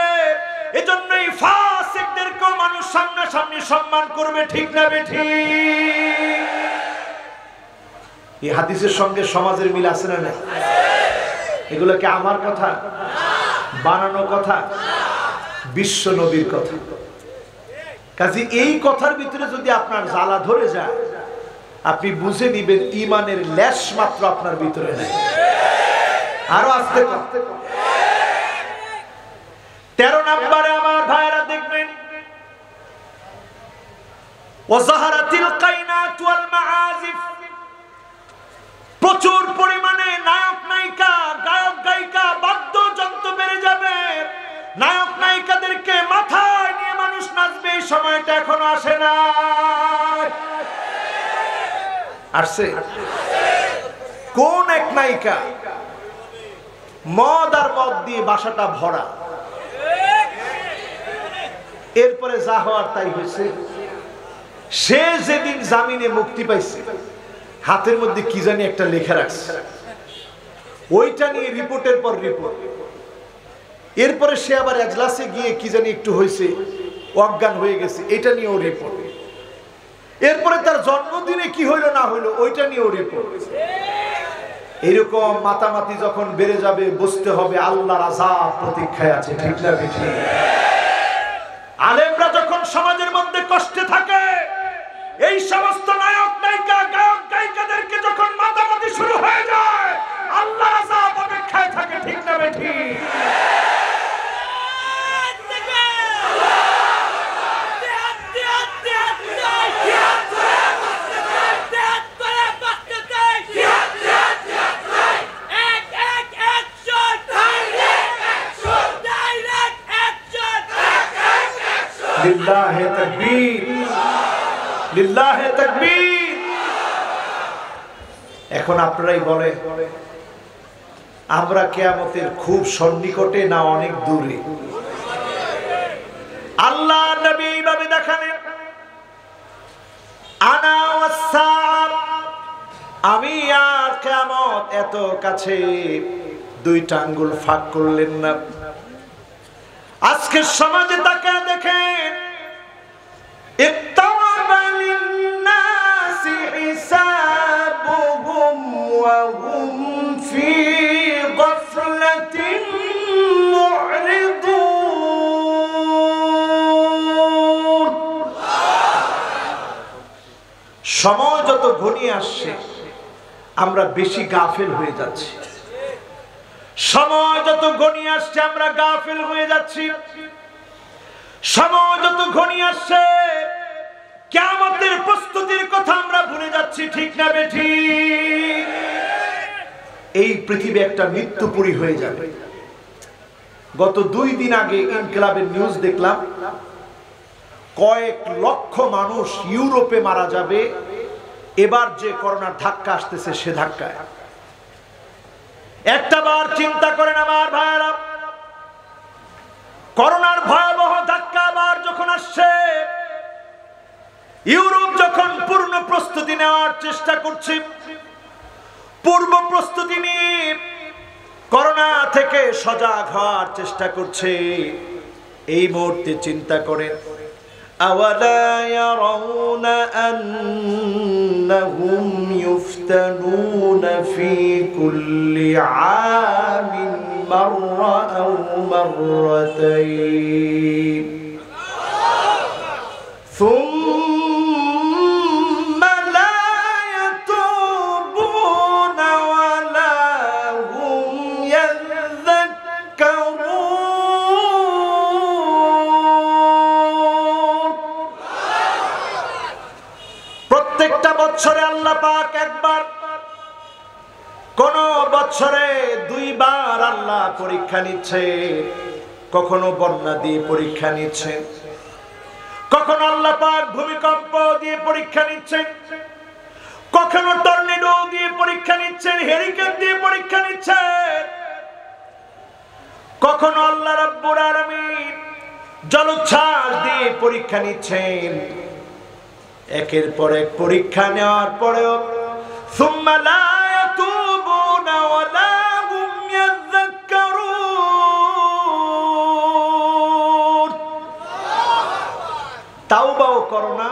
এজন্যই ফাসিকদেরকেও মানুষ সামনাসামনি সম্মান করবে। ঠিক না বেঠিক? এই হাদিসের সঙ্গে সমাজের মিল আছে না নাই? এগুলো কি আমার কথা, বানানো কথা? বিশ্ব নবীর কথা। কাজে এই কথার ভিতরে যদি আপনার জ্বালা ধরে যায়, আপনি বুঝে নিবেন ঈমানের লেশ মাত্র আপনার ভিতরে নেই। আরো আস্তে করতে। 13 নম্বরে আমার ভাইরা দেখবেন, ওয়াজাহারাতিল কাইনাত ওয়াল মাআজিফ, প্রচুর পরিমাণে নায়ক নায়িকা, গায়ক গায়িকা, বাদ্যযন্ত্র বেড়ে যাবে, নায়ক নায়িকাদেরকে মাথায় নিয়ে মানুষ নাচবে। এই সময়টা এখনো আসে না? আসছে? কোন এক নায়িকা মদ আর মদ দিয়ে বাসাটা ভরা। এরপরে যা হওয়ার তাই হয়েছে। সে যেদিন জামিনে মুক্তি পাইছে, হাতের মধ্যে কি জানি একটা লেখা রাখছে, ওইটা নিয়ে রিপোর্টের পর রিপোর্ট। এরপরে সে আবার এজলাসে গিয়ে কি জানি একটু হয়েছে, অজ্ঞান হয়ে গেছে, এটা নিয়েও রিপোর্ট। এরপরে তার জন্মদিনে কি হইলো না হইলো, ওইটা নিয়েও রিপোর্ট। এরকম মাতামাতি যখন বেড়ে যাবে, বুঝতে হবে আল্লাহর আযাব প্রতীক্ষায় আছে। ঠিক না ঠিক? আলেমরা যখন সমাজের মধ্যে কষ্টে থাকে, এই সমস্ত নায়ক নায়িকা, গায়ক গায়িকাদেরকে যখন মাতামাতি শুরু হয়ে যায়, আল্লাহর আযাব অপেক্ষায় থাকে। ঠিক না ঠিক? লিল্লাহে তাকবীর, লিল্লাহে তাকবীর। এখন আপনারাই বলে, আমরা কিয়ামতের খুব সন্নিকটে না অনেক দূরে? আল্লাহ নবী এইভাবে দেখালেন, আনা ওয়াসসাআ, আমি আর কিয়ামত এত কাছে, দুইটা আঙ্গুল ফাঁক করলেন না। আজকের সমাজে তাকে দেখেন, ইক্তারাবা লিন-নাসি হিসাবুহুম ওয়া হুম ফি গাফলাতিন মু'রিদুন। সময় যত ঘনিয়ে আসছে, আমরা বেশি গাফেল হয়ে যাচ্ছি। সময় যত ঘনিয়ে আসছে, আমরা গাফেল হয়ে যাচ্ছি। সময় যত ঘনিয়ে আসছে, কিয়ামতের প্রস্তুতির কথা আমরা ভুলে যাচ্ছি। ঠিক না বেঠিক? এই পৃথিবী একটা মৃত্যুপুরী হয়ে যাবে। গত 2 দিন আগে ইনকিলাবের নিউজ দেখলাম, কয়েক লক্ষ মানুষ ইউরোপে মারা যাবে এবার যে করোনার ধাক্কা আসতেছে, সে ধাক্কায়। একটা বার চিন্তা করেন আমার ভাইয়েরা, করোনার ভয়াবহ ধাক্কা আবার যখন আসছে, ইউরোপ যখন পূর্ণ প্রস্তুতি নেওয়ার চেষ্টা করছে, পূর্ব প্রস্তুতি নিয়ে করোনা থেকে সজাগ হওয়ার চেষ্টা করছে, এই মুহূর্তে চিন্তা করেন, আওয়ালা ইয়ারাউনা আন্নাহুম ইফতানুনা ফি কুল্লি আমিন মাররা আও মাররাতাইন সুম্মা লা ইয়াতুবুনা ওয়া লা হুম ইয়াযাক্কারুন। প্রত্যেকটা বছরে আল্লাহ পাক একবার, কোন বছরে 2 বার আল্লাহ পরীক্ষা নিচ্ছে। কখনো বন্যা দিয়ে পরীক্ষা নিচ্ছেন, কখনো আল্লাহ পাক ভূমিকম্প দিয়ে পরীক্ষা নিচ্ছেন, কখনো টর্নেডো দিয়ে পরীক্ষা নিচ্ছেন, হেরিকেন দিয়ে পরীক্ষা নিচ্ছেন, কখনো আল্লাহ রাব্বুল আলামিন জলোচ্ছ্বাস দিয়ে পরীক্ষা নিচ্ছেন। একের পর এক পরীক্ষা নেওয়ার পরেও সুম্মা লা ইয়াতুবুনা ওয়া লা হুম ইয়াযাক্কারুন। তাওবাও করো না,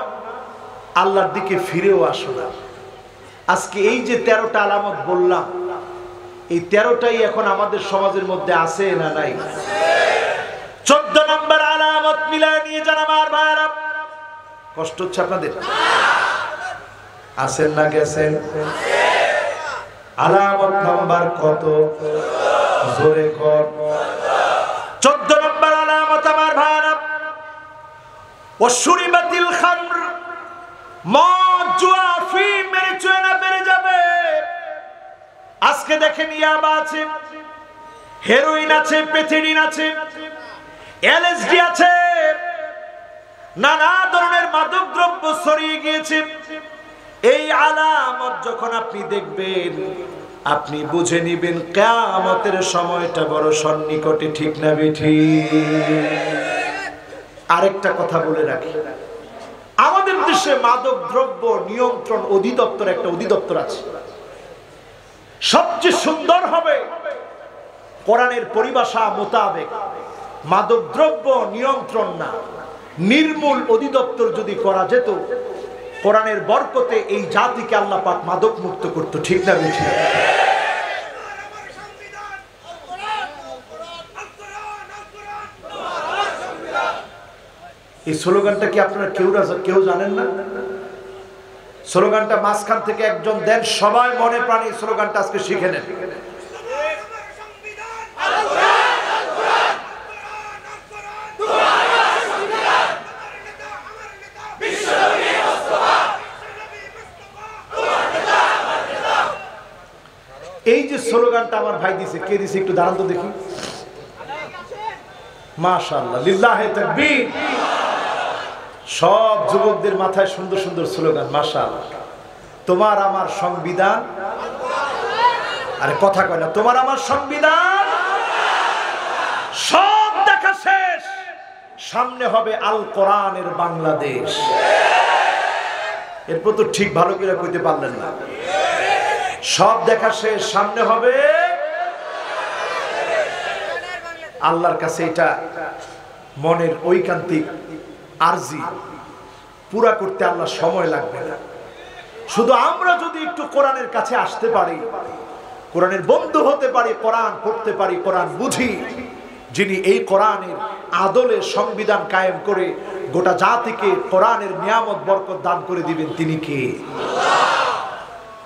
আল্লাহর দিকে ফিরেও আসো না। আজকে এই যে 13টা আলামত বললাম, এই 13টাই এখন আমাদের সমাজের মধ্যে আছে না নাই? 14 নম্বর আলামত মিলায় নিয়ে যান আমার ভাইরা। কষ্ট হচ্ছে আপনাদের? আছেন না গেছেন? আলামত নাম্বার কত? জোরে কর। 14 নম্বর আলামত আমার ভাইরা, ওয়াশুরিবাতিল খামর, মদ জুয়া ফিম মেরে চুয়েনা বেড়ে যাবে। আজকে দেখেন, ইয়াবা আছে, হেরোইন আছে, পেথিডিন আছে, এলএসডি আছে, নানা ধরনের মাদক দ্রব্য ছড়িয়ে গিয়েছে। এই আলামত যখন আপনি দেখবেন, আপনি বুঝে নিবেন কিয়ামতের সময়টা বড় সন্নিকটে, ঠিক না বেঠিক? আরেকটা কথা বলে রাখি, আমাদের দেশে মাদক দ্রব্য নিয়ন্ত্রণ অধিদপ্তর একটা অধিদপ্তর আছে। সবচেয়ে সুন্দর হবে কোরআনের পরিভাষা মোতাবেক মাদক দ্রব্য নিয়ন্ত্রণ না, নির্মূল অধিদপ্তর যদি করা যেত, কোরআনের বরকতে এই জাতিকে আল্লাহ পাক মাদক মুক্ত করত, ঠিক না বেঠিক? এই স্লোগানটা কি আপনারা কেউ জানেন না? স্লোগানটা মাঝখান থেকে একজন দেন, সবাই মনে প্রাণে স্লোগানটা আজকে শিখে নেন। এই যে স্লোগানটা আমার ভাই দিছে, কে দিছে একটু দাঁড়ান তো দেখি। মাশাআল্লাহ, লিল্লাহে তাকবীর। সব যুবকদের মাথায় সুন্দর সুন্দর স্লোগান, মাশাআল্লাহ। তোমার আমার সংবিধান, আরে কথা কয় না, তোমার আমার সংবিধান। সব দেখা শেষ, সামনে হবে আল কোরআনের বাংলাদেশ। এরপর তো ঠিক ভালো করে কইতে পারলেন না। সব দেখা শেষ, সামনে হবে আল্লাহর কাছে এটা মনের ঐকান্তিক আরজি, পুরা করতে আল্লাহ সময় লাগবে না। শুধু আমরা যদি একটু কোরআনের কাছে আসতে পারি, কোরআনের বন্ধু হতে পারি, কোরআন পড়তে পারি, কোরআন বুঝি, যিনি এই কোরআনের আদলে সংবিধান কায়েম করে গোটা জাতিকে কোরআনের নিয়ামত বরকত দান করে দিবেন, তিনি কে?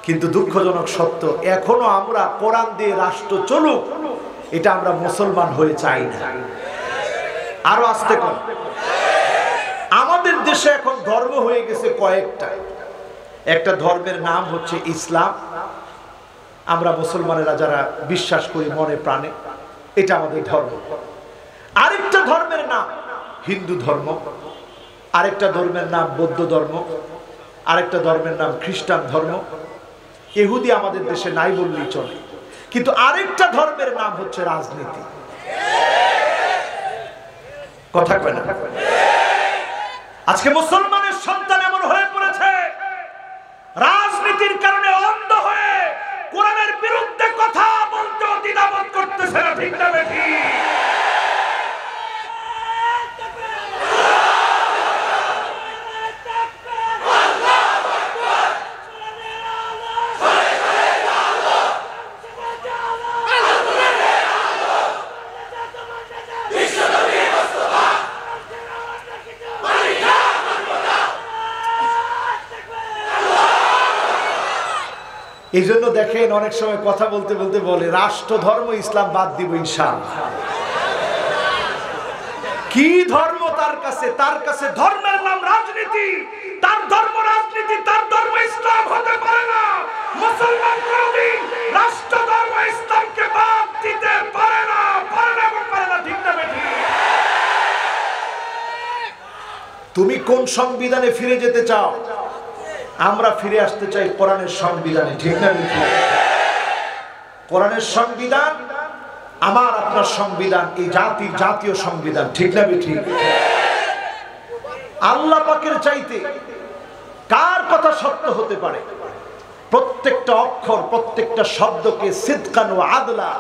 কিন্তু দুঃখজনক সত্য, এখনো আমরা কোরআন দিয়ে রাষ্ট্র চলুক, এটা আমরা মুসলমান হয়ে চাই না। আরো আস্তে কর। আমাদের দেশে এখন ধর্ম হয়ে গেছে কয়েকটা। একটা ধর্মের নাম হচ্ছে ইসলাম, আমরা মুসলমানেরা যারা বিশ্বাস করি মনে প্রাণে, এটা আমাদের ধর্ম। আরেকটা ধর্মের নাম হিন্দু ধর্ম, আরেকটা ধর্মের নাম বৌদ্ধ ধর্ম, আরেকটা ধর্মের নাম খ্রিস্টান ধর্ম। ইহুদি আমাদের দেশে নাই বললেই চলে। কিন্তু আরেকটা ধর্মের নাম হচ্ছে রাজনীতি। কথা কয় না? আজকে মুসলমানের সন্তান এমন হয়ে পড়েছে, রাজনীতির কারণে অন্ধ হয়ে কোরআনের বিরুদ্ধে কথা বলতে দ্বিধাবোধ করতেছে না, ঠিক না বেঠিক? এই জন্য দেখেন অনেক সময় কথা বলতে বলতে বলে রাষ্ট্র ধর্ম ইসলাম বাদ দিব ইনশাআল্লাহ। কি ধর্ম তার কাছে? তার কাছে ধর্মের নাম রাজনীতি, তার ধর্ম রাজনীতি, তার ধর্ম ইসলাম হতে পারে না। মুসলমান কোনদিন রাষ্ট্র ধর্ম ইসলামকে বাদ দিতে পারে না, পারে না এবং পারে না, ঠিক না বেঠিক? তুমি কোন সংবিধানে ফিরে যেতে চাও? আমরা ফিরে আসতে চাই কোরআনের সংবিধানে, ঠিক না বেঠিক? কোরআনের সংবিধান আমার আপনার সংবিধান, এই জাতির জাতীয় সংবিধান, ঠিক না বেঠিক? আল্লাহ পাকের চাইতে কার কথা সত্য হতে পারে? প্রত্যেকটা অক্ষর, প্রত্যেকটা শব্দকে সিদকান ওয়া আদলা,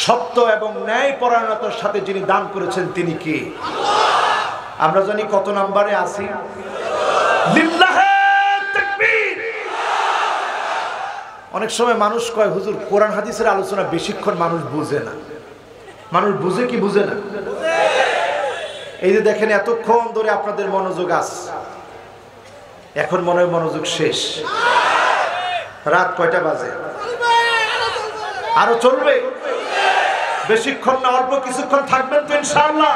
সত্য এবং ন্যায় পরায়ণতার সাথে যিনি দান করেছেন তিনি কে? আমরা জানি কত নম্বরে আছি? লিল্লাহে তাকবীর। অনেক সময় মানুষ কয় হুজুর কোরআন হাদিসের আলোচনা বেশিক্ষণ মানুষ বুঝে না। মানুষ বুঝে কি বুঝে না? এই যে দেখেন এতক্ষণ ধরে আপনাদের মনোযোগ আছে, এখন মনে হয় মনোযোগ শেষ। রাত কয়টা বাজে? আরো চলবে? বেশিক্ষণ না, অল্প কিছুক্ষণ থাকবেন তো ইনশাআল্লাহ?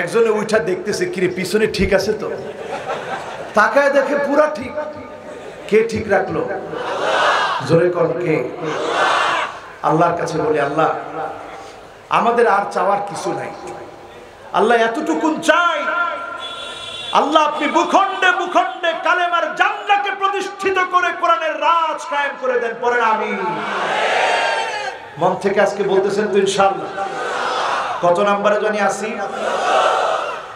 একজনে উঠা দেখতেছে, কিরে পিছনে ঠিক আছে তো? তাকায় দেখে পুরা ঠিক। কে ঠিক রাখলো? জোরে কর, কে? আল্লাহর কাছে বলি, আল্লাহ আমাদের আর চাওয়ার কিছু নাই, আল্লাহ এতটুকুন চাই, আল্লাহ আপনি ভূখণ্ডে ভূখণ্ডে কালেমার জান্নাতকে প্রতিষ্ঠিত করে কোরআনের রাজ কায়েম করে দেন, পরে আমিন। মন থেকে আজকে বলতেছেন তো ইনশাআল্লাহ? কত নম্বরে জানি আসি?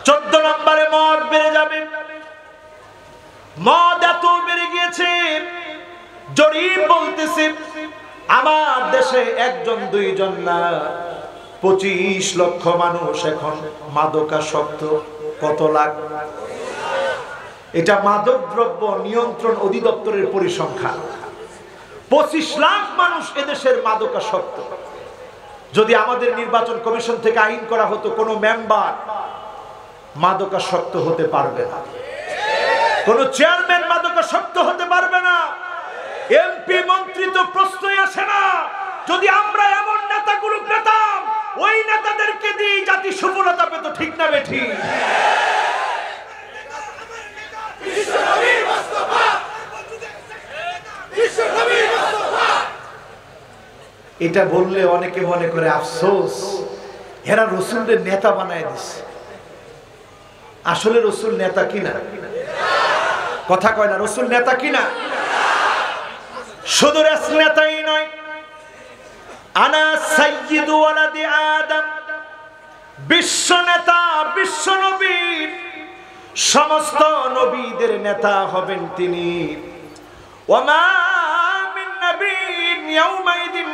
14 নম্বরে মদ বেড়ে যাবে। মদ এত বেড়ে গিয়েছে, জরিপ বলতেছে আমার দেশে 1 জন 2 জন না, 25 লক্ষ মানুষ এখন মাদকাসক্ত। কত লাখ? এটা মাদক দ্রব্য নিয়ন্ত্রণ অধিদপ্তরের পরিসংখ্যান। 25 লাখ মানুষ এদেশের মাদকাসক্ত। যদি আমাদের নির্বাচন কমিশন থেকে আইন করা হতো, কোন মেম্বার মাদকাসক্ত হতে পারবে না, কোন চেয়ারম্যান মাদকাসক্ত হতে পারবে না, এমপি মন্ত্রী তো প্রশ্নই আসে না। যদি আমরা এমন নেতাগুলো পেতাম, ওই নেতাদেরকে দিয়ে জাতি সফলতা পেত, ঠিক না বেঠি? এটা বললে অনেকে মনে করে আফসোস, এরা রসুলের নেতা বানায় দিচ্ছে। আসলে রসুল নেতা কিনা? কথা কয় না, রসুল নেতা কিনা? শুধু নেতাই নয়, আনা সাইয়্যিদু ওয়ালাদি আদম, বিশ্ব নেতা, বিশ্ব নবীর সমস্ত নবীদের নেতা হবেন তিনি। ওয়ামা মিন নাবিয়্যিন ইয়াওমাইদিন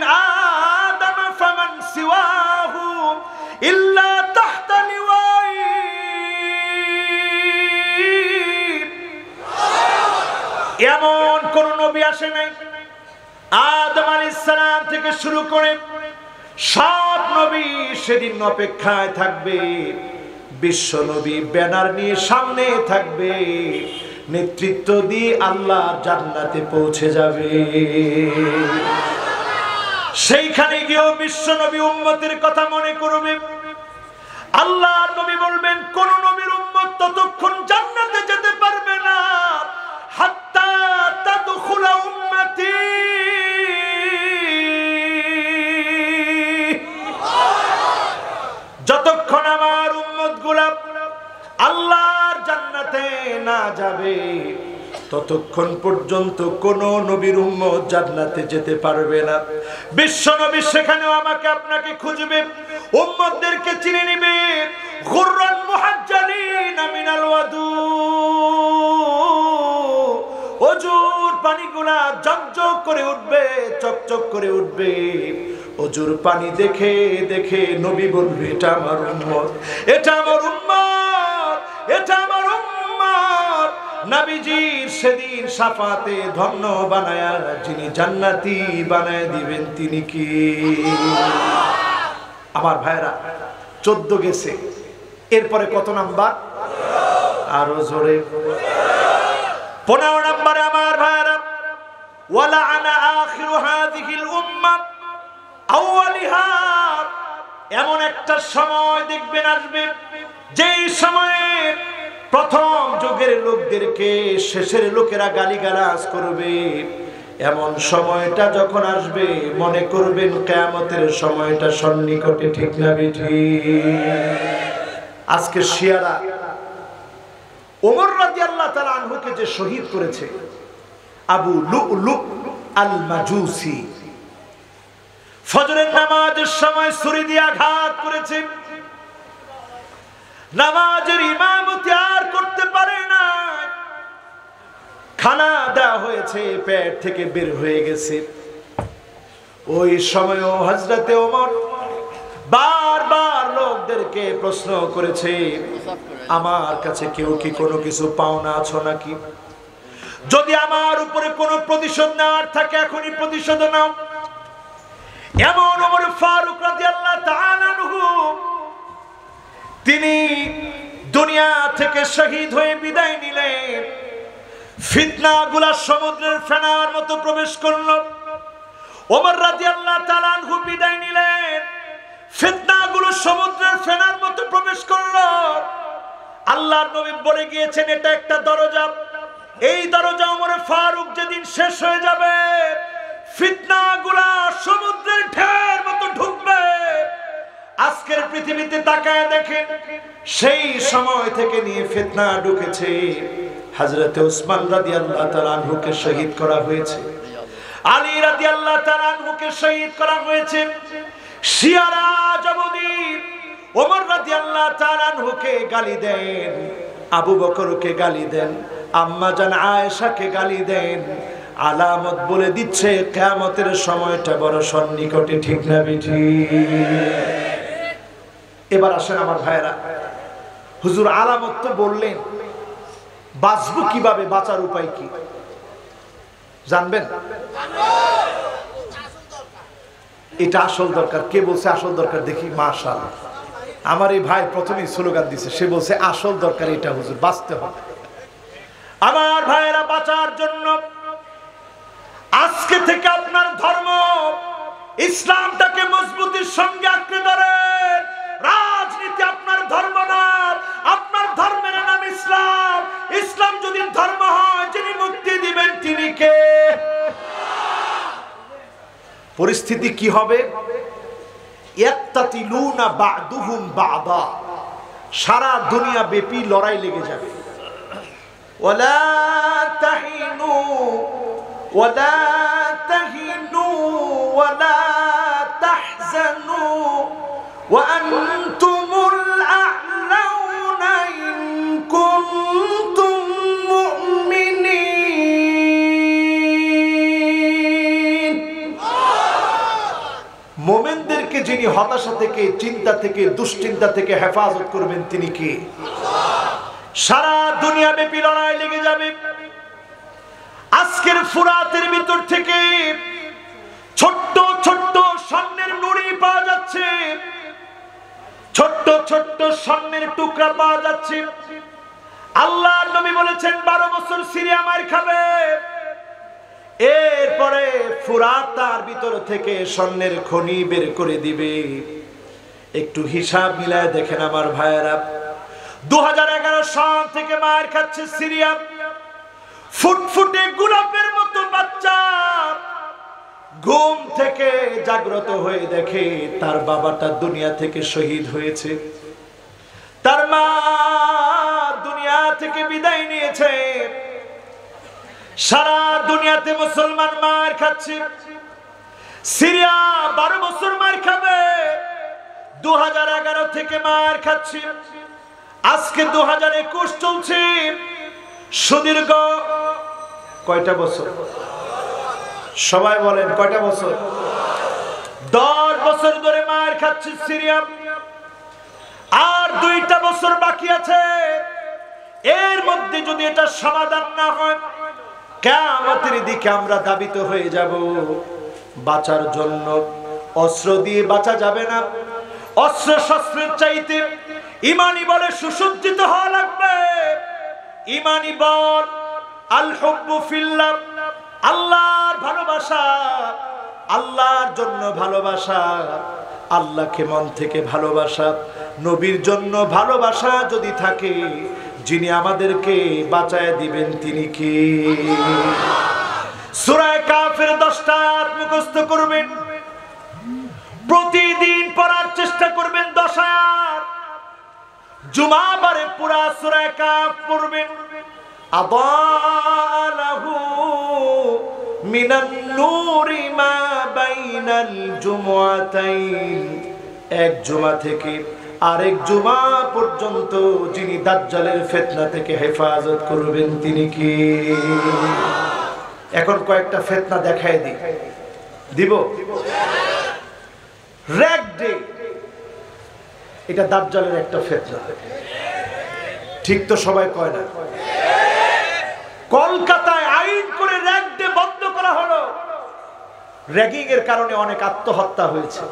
আদম ফামান সিওয়াহু ইল্লা তাহতা লিওয়াই। এমন কোন নবী আসে নাই, আদম আলাইহিস সালাম থেকে শুরু করে সব নবী সেদিন অপেক্ষায় থাকবে। বিশ্ব নবী ব্যানার নিয়ে সামনে থাকবে, নেতৃত্ব দিয়ে আল্লাহ জান্নাতে পৌঁছে যাবে। সেইখানে গিয়েও বিশ্ব নবী উম্মতের কথা মনে করবে। আল্লাহর নবী বলবেন, কোন নবীর উম্মত ততক্ষণ জান্নাতে যেতে পারবে না হাত্তা তাদখুলা উম্মতি, যতক্ষণ আমার উম্মতগুলা আল্লাহর জান্নাতে না যাবে, ততক্ষণ পর্যন্ত কোন নবীর উম্মত জান্নাতে যেতে পারবে না। বিশ্ব নবী সেখানেও আমাকে আপনাকে খুঁজবে, উম্মতদেরকে চিনে নিবে। গুররান মুহাজ্জালিন মিনাল ওয়াদু, ওজুর পানিগুলা জকজক করে উঠবে, চকচক করে উঠবে। ওজুর পানি দেখে দেখে নবী বলবে, এটা আমার উম্মত, এটা আমার উম্মত, এটা আমার উম্মত। নবীজির সেদিন শাফাতে ধন্য বানায়া যিনি জান্নাতি বানায় দিবেন তিনি কি? আমার ভাইরা, 14 গেছে, এরপরে কত নাম্বার? আরো জোরে। 15 নম্বরে আমার ভাইরা, ওয়ালা আনা আখিরু হাযিহিল উম্মাহ আউয়ালিহা। এমন একটা সময় দেখবেন আসবে, যেই সময়ে প্রথম যুগের লোকদেরকে শেষের লোকেরা গালিগালাজ করবে। এমন সময়টা যখন আসবে, মনে করবেন কিয়ামতের সময়টা সন্নিকটে, ঠিক না বেঠিক? আজকে শিয়ারা ওমর রাদিয়াল্লাহু তাআলা আনহুকে যে শহীদ করেছে, আবু লু'লু আল মাজুসি, ফজরের নামাজের সময় ছুরি দিয়ে আঘাত করেছে। নামাজের ইমামতি আর করতে পারে না, খানা দেওয়া হয়েছে, পেট থেকে বের হয়ে গেছে। ওই সময়ও হযরতে ওমর বারবার লোকদেরকে প্রশ্ন করেছে, আমার কাছে কেউ কি কোনো কিছু পাওনা আছো নাকি? যদি আমার উপরে কোনো প্রতিশোধ নেওয়ার থাকে, এখনই প্রতিশোধ নাও। এমন ওমর ফারুক রাদিয়াল্লাহু তাআলা আনহু, তিনি দুনিয়া থেকে শহীদ হয়ে বিদায় নিলেন। ফিতনাগুলা সমুদ্রের ফেনার মতো প্রবেশ করলো। ওমর রাদিয়াল্লাহু তাআলা আনহু বিদায় নিলেন, ফিতনাগুলো সমুদ্রের ফেনার মতো প্রবেশ করলো। আল্লাহর নবী বলে গিয়েছেন, এটা একটা দরজা, এই দরজা ওমর ফারুক যেদিন শেষ হয়ে যাবে, ফিতনাগুলা সমুদ্রের ঢেউয়ের মতো ঢুকবে। আজকের পৃথিবীতে তাকায় দেখেন, সেই সময় থেকে নিয়ে ফিতনা ঢুকেছে। হযরতে ওসমান রাদিয়াল্লাহু তাআলা আনহুকে শহীদ করা হয়েছে। আলী রাদিয়াল্লাহু তাআলা আনহুকে শহীদ করা হয়েছে। শিয়ারা যদি ওমর রাদিয়াল্লাহু তাআলা আনহুকে গালি দেন, আবু বকরকে গালি দেন, আম্মা জান আয়েশাকে গালি দেন, আলামত বলে দিচ্ছে কিয়ামতের সময়টা বড় সন্নিকটে। ঠিক না বেঠিক? এবার আসেন আমার ভাইরা, হুজুর আলামত তো বললেন, বাঁচবো কিভাবে, বাঁচার উপায় কি জানবেন? এটা আসল দরকার। কে বলছে আসল দরকার? দেখি, মাশাআল্লাহ, আমার এই ভাই প্রথমেই স্লোগান দিছে, সে বলছে আসল দরকার এটা হুজুর, বাঁচতে হবে। আমার ভাইয়েরা, বাঁচার জন্য আজকে থেকে আপনার ধর্ম ইসলামটাকে মজবুতির সঙ্গে আঁকড়ে ধরেন। রাজনীতি আপনার ধর্ম না, আপনার ধর্মের নাম ইসলাম। ইসলাম যদি ধর্ম হয়, যিনি মুক্তি দিবেন তিনি কে? পরিস্থিতি কি হবে? ইয়াক্তাতিলুনা বা'দুহুম বা'দা, সারা দুনিয়া ব্যাপী লড়াই লেগে যাবে। ওয়ালা তাহিনু ওয়ালা তাহিনু ওয়ালা তাহজানু ওয়া আনতুমুল আ'লাউনা ইন কুনতুম মুমিনিন। মুমিনদেরকে যিনি হতাশা থেকে, চিন্তা থেকে, দুশ্চিন্তা থেকে হেফাজত করবেন তিনি কে? সারা দুনিয়া ব্যাপী লড়াই লেগে যাবে। আজকের ফুরাতের ভিতর থেকে ছোট্ট ছোট্ট স্বর্ণের নুড়ি পাওয়া যাচ্ছে, ছোট্ট ছোট্ট স্বর্ণের টুকরা পাওয়া যাচ্ছে। আল্লাহর নবী বলেছেন 12 বছর সিরিয়া মার খাবে, এরপরে ফুরাত তার ভিতর থেকে স্বর্ণের খনি বের করে দিবে। একটু হিসাব মিলায় দেখেন আমার ভাইয়েরা, 2011 সাল থেকে মার খাচ্ছে সিরিয়া। ফুটফুটে গোলাপের মতো বাচ্চা ঘুম থেকে জাগ্রত হয়ে দেখে তার বাবাটা দুনিয়া থেকে শহীদ হয়েছে, তার মা দুনিয়া থেকে বিদায় নিয়েছে। সারা দুনিয়াতে মুসলমান মার খাচ্ছে, সিরিয়া 12 বছর মার খাবে। 2011 থেকে মার খাচ্ছে, আজকে 2021 চলছে। সুদীর্ঘ কয়টা বছর? সবাই বলেন কয়টা বছর? 10 বছর ধরে মার খাচ্ছে সিরিয়া। আর 2টা বছর বাকি আছে। এর মধ্যে যদি এটা সমাধান না হয়, কিয়ামতের দিকে আমরা দাবিত হয়ে যাব। বাঁচার জন্য অস্ত্র দিয়ে বাঁচা যাবে না, অস্ত্র শস্ত্রের চাইতে ইমানি বলে সুসজ্জিত হওয়া লাগবে। ইমানি বল আল হুব্বু ফিল্লাহ, আল্লাহর ভালোবাসা, আল্লাহর জন্য ভালোবাসা, আল্লাহকে মন থেকে ভালোবাসা, নবীর জন্য ভালোবাসা যদি থাকে, যিনি আমাদেরকে বাঁচায় দিবেন তিনি কে? সূরা কাফের 10টা আয়াত মুখস্থ করবেন, প্রতিদিন পড়ার চেষ্টা করবেন 10 আয়াত। জুমাবারে পুরা সূরা কাফ পড়বেন। আদালাহু মিনান নূরি মা বাইনাল জুমআতাইন, এক জুমা থেকে আরেক জুমা পর্যন্ত যিনি দাজ্জালের ফিতনা থেকে হেফাজত করবেন তিনি কি? এখন কয়েকটা ফিতনা দেখায় দিব। র‍্যাগ ডে, এটা দাজ্জালের একটা ফিতনা, ঠিক তো? সবাই কয় না? কলকাতায় আইন করে র‍্যাগ ডে বন্ধ করা হলো। র‍্যাগিং এর কারণে অনেক আত্মহত্যা হয়েছে।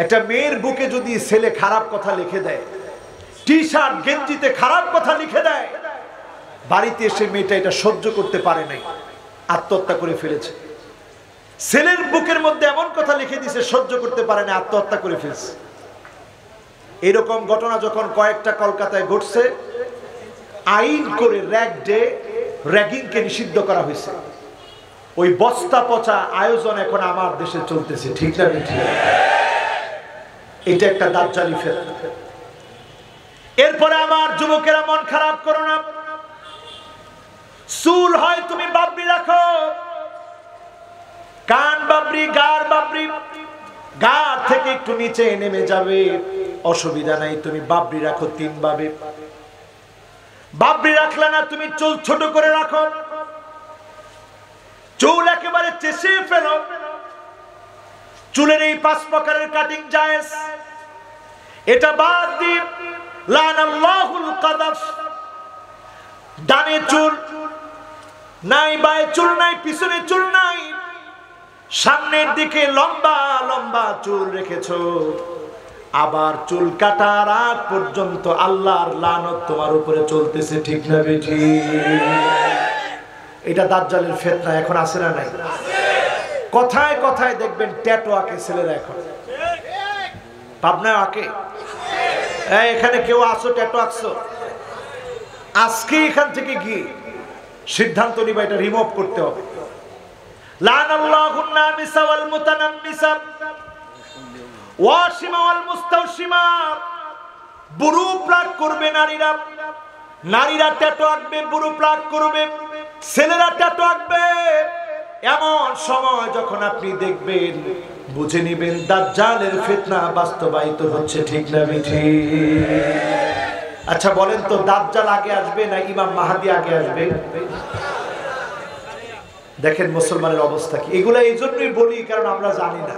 একটা মেয়ের বুকে যদি ছেলে খারাপ কথা লিখে দেয়, টি শার্ট গেঞ্জিতে খারাপ কথা লিখে দেয়, বাড়িতে এসে মেয়েটা এটা সহ্য করতে পারে নাই, আত্মহত্যা করে ফেলেছে। ছেলের বুকের মধ্যে এমন কথা লিখে দিয়েছে, সহ্য করতে পারে না, আত্মহত্যা করে ফেলছে। এরকম ঘটনা যখন কয়েকটা কলকাতায় ঘটছে, আইন করে র‍্যাগ ডে, র‍্যাগিংকে নিষিদ্ধ করা হয়েছে। ওই বস্তা পচা আয়োজন এখন আমার দেশে চলতেছে, ঠিক না? এটা একটা দাজ্জালি ফিতনা। এরপরে আমার যুবকেরা মন খারাপ করো না। চুল হয় তুমি বাবরি রাখো, কান বাবরি, গার বাবরি, গার থেকে একটু নিচে নেমে যাবে, অসুবিধা নাই, তুমি বাবরি রাখো 3 ভাবে। বাবরি রাখলে না, তুমি চুল ছোট করে রাখো, চুল একেবারে চেঁচিয়ে ফেলো। চুলের এই 5 প্রকারের কাটিং জায়েজ। এটা বাদ দিয়ে লানাল্লাহুল কাদাফ, ডানে চুল নাই, বায়ে চুল নাই, পিছনে চুল নাই, সামনের দিকে লম্বা লম্বা চুল রেখেছো, আবার চুল কাটার আগ পর্যন্ত আল্লাহর লানত তোমার উপরে চলতেছে, ঠিক না বেঠি? এটা দাজ্জালের ফিতনা। এখন আছে না নাই? কথায় কথায় দেখবেন ট্যাটু আঁকে ছেলেরা। এখন পাবনায় আঁকে। এখানে কেউ আসো ট্যাটু আঁকছো? আজকে এখান থেকে গিয়ে সিদ্ধান্ত নিবা এটা রিমুভ করতে হবে। লানাল্লাহুন নামিসা ওয়াল মুতানাম্মিসা ওয়াশিমা ওয়াল মুস্তাওশিমা। বুড়ো প্লাগ করবে নারীরা, নারীরা ট্যাটু আঁকবে, বুড়ো প্লাগ করবে, ছেলেরা ট্যাটু আঁকবে। এমন সময় যখন আপনি দেখবেন, বুঝে নিবেন দাজ্জালের ফিতনা বাস্তবায়িত হচ্ছে, ঠিক না বেঠি? আচ্ছা বলেন তো, দাজ্জাল আগে আসবে না ইমাম মাহদী আগে আসবে? দেখেন মুসলমানের অবস্থা কি। এগুলা এই জন্যই বলি কারণ আমরা জানি না।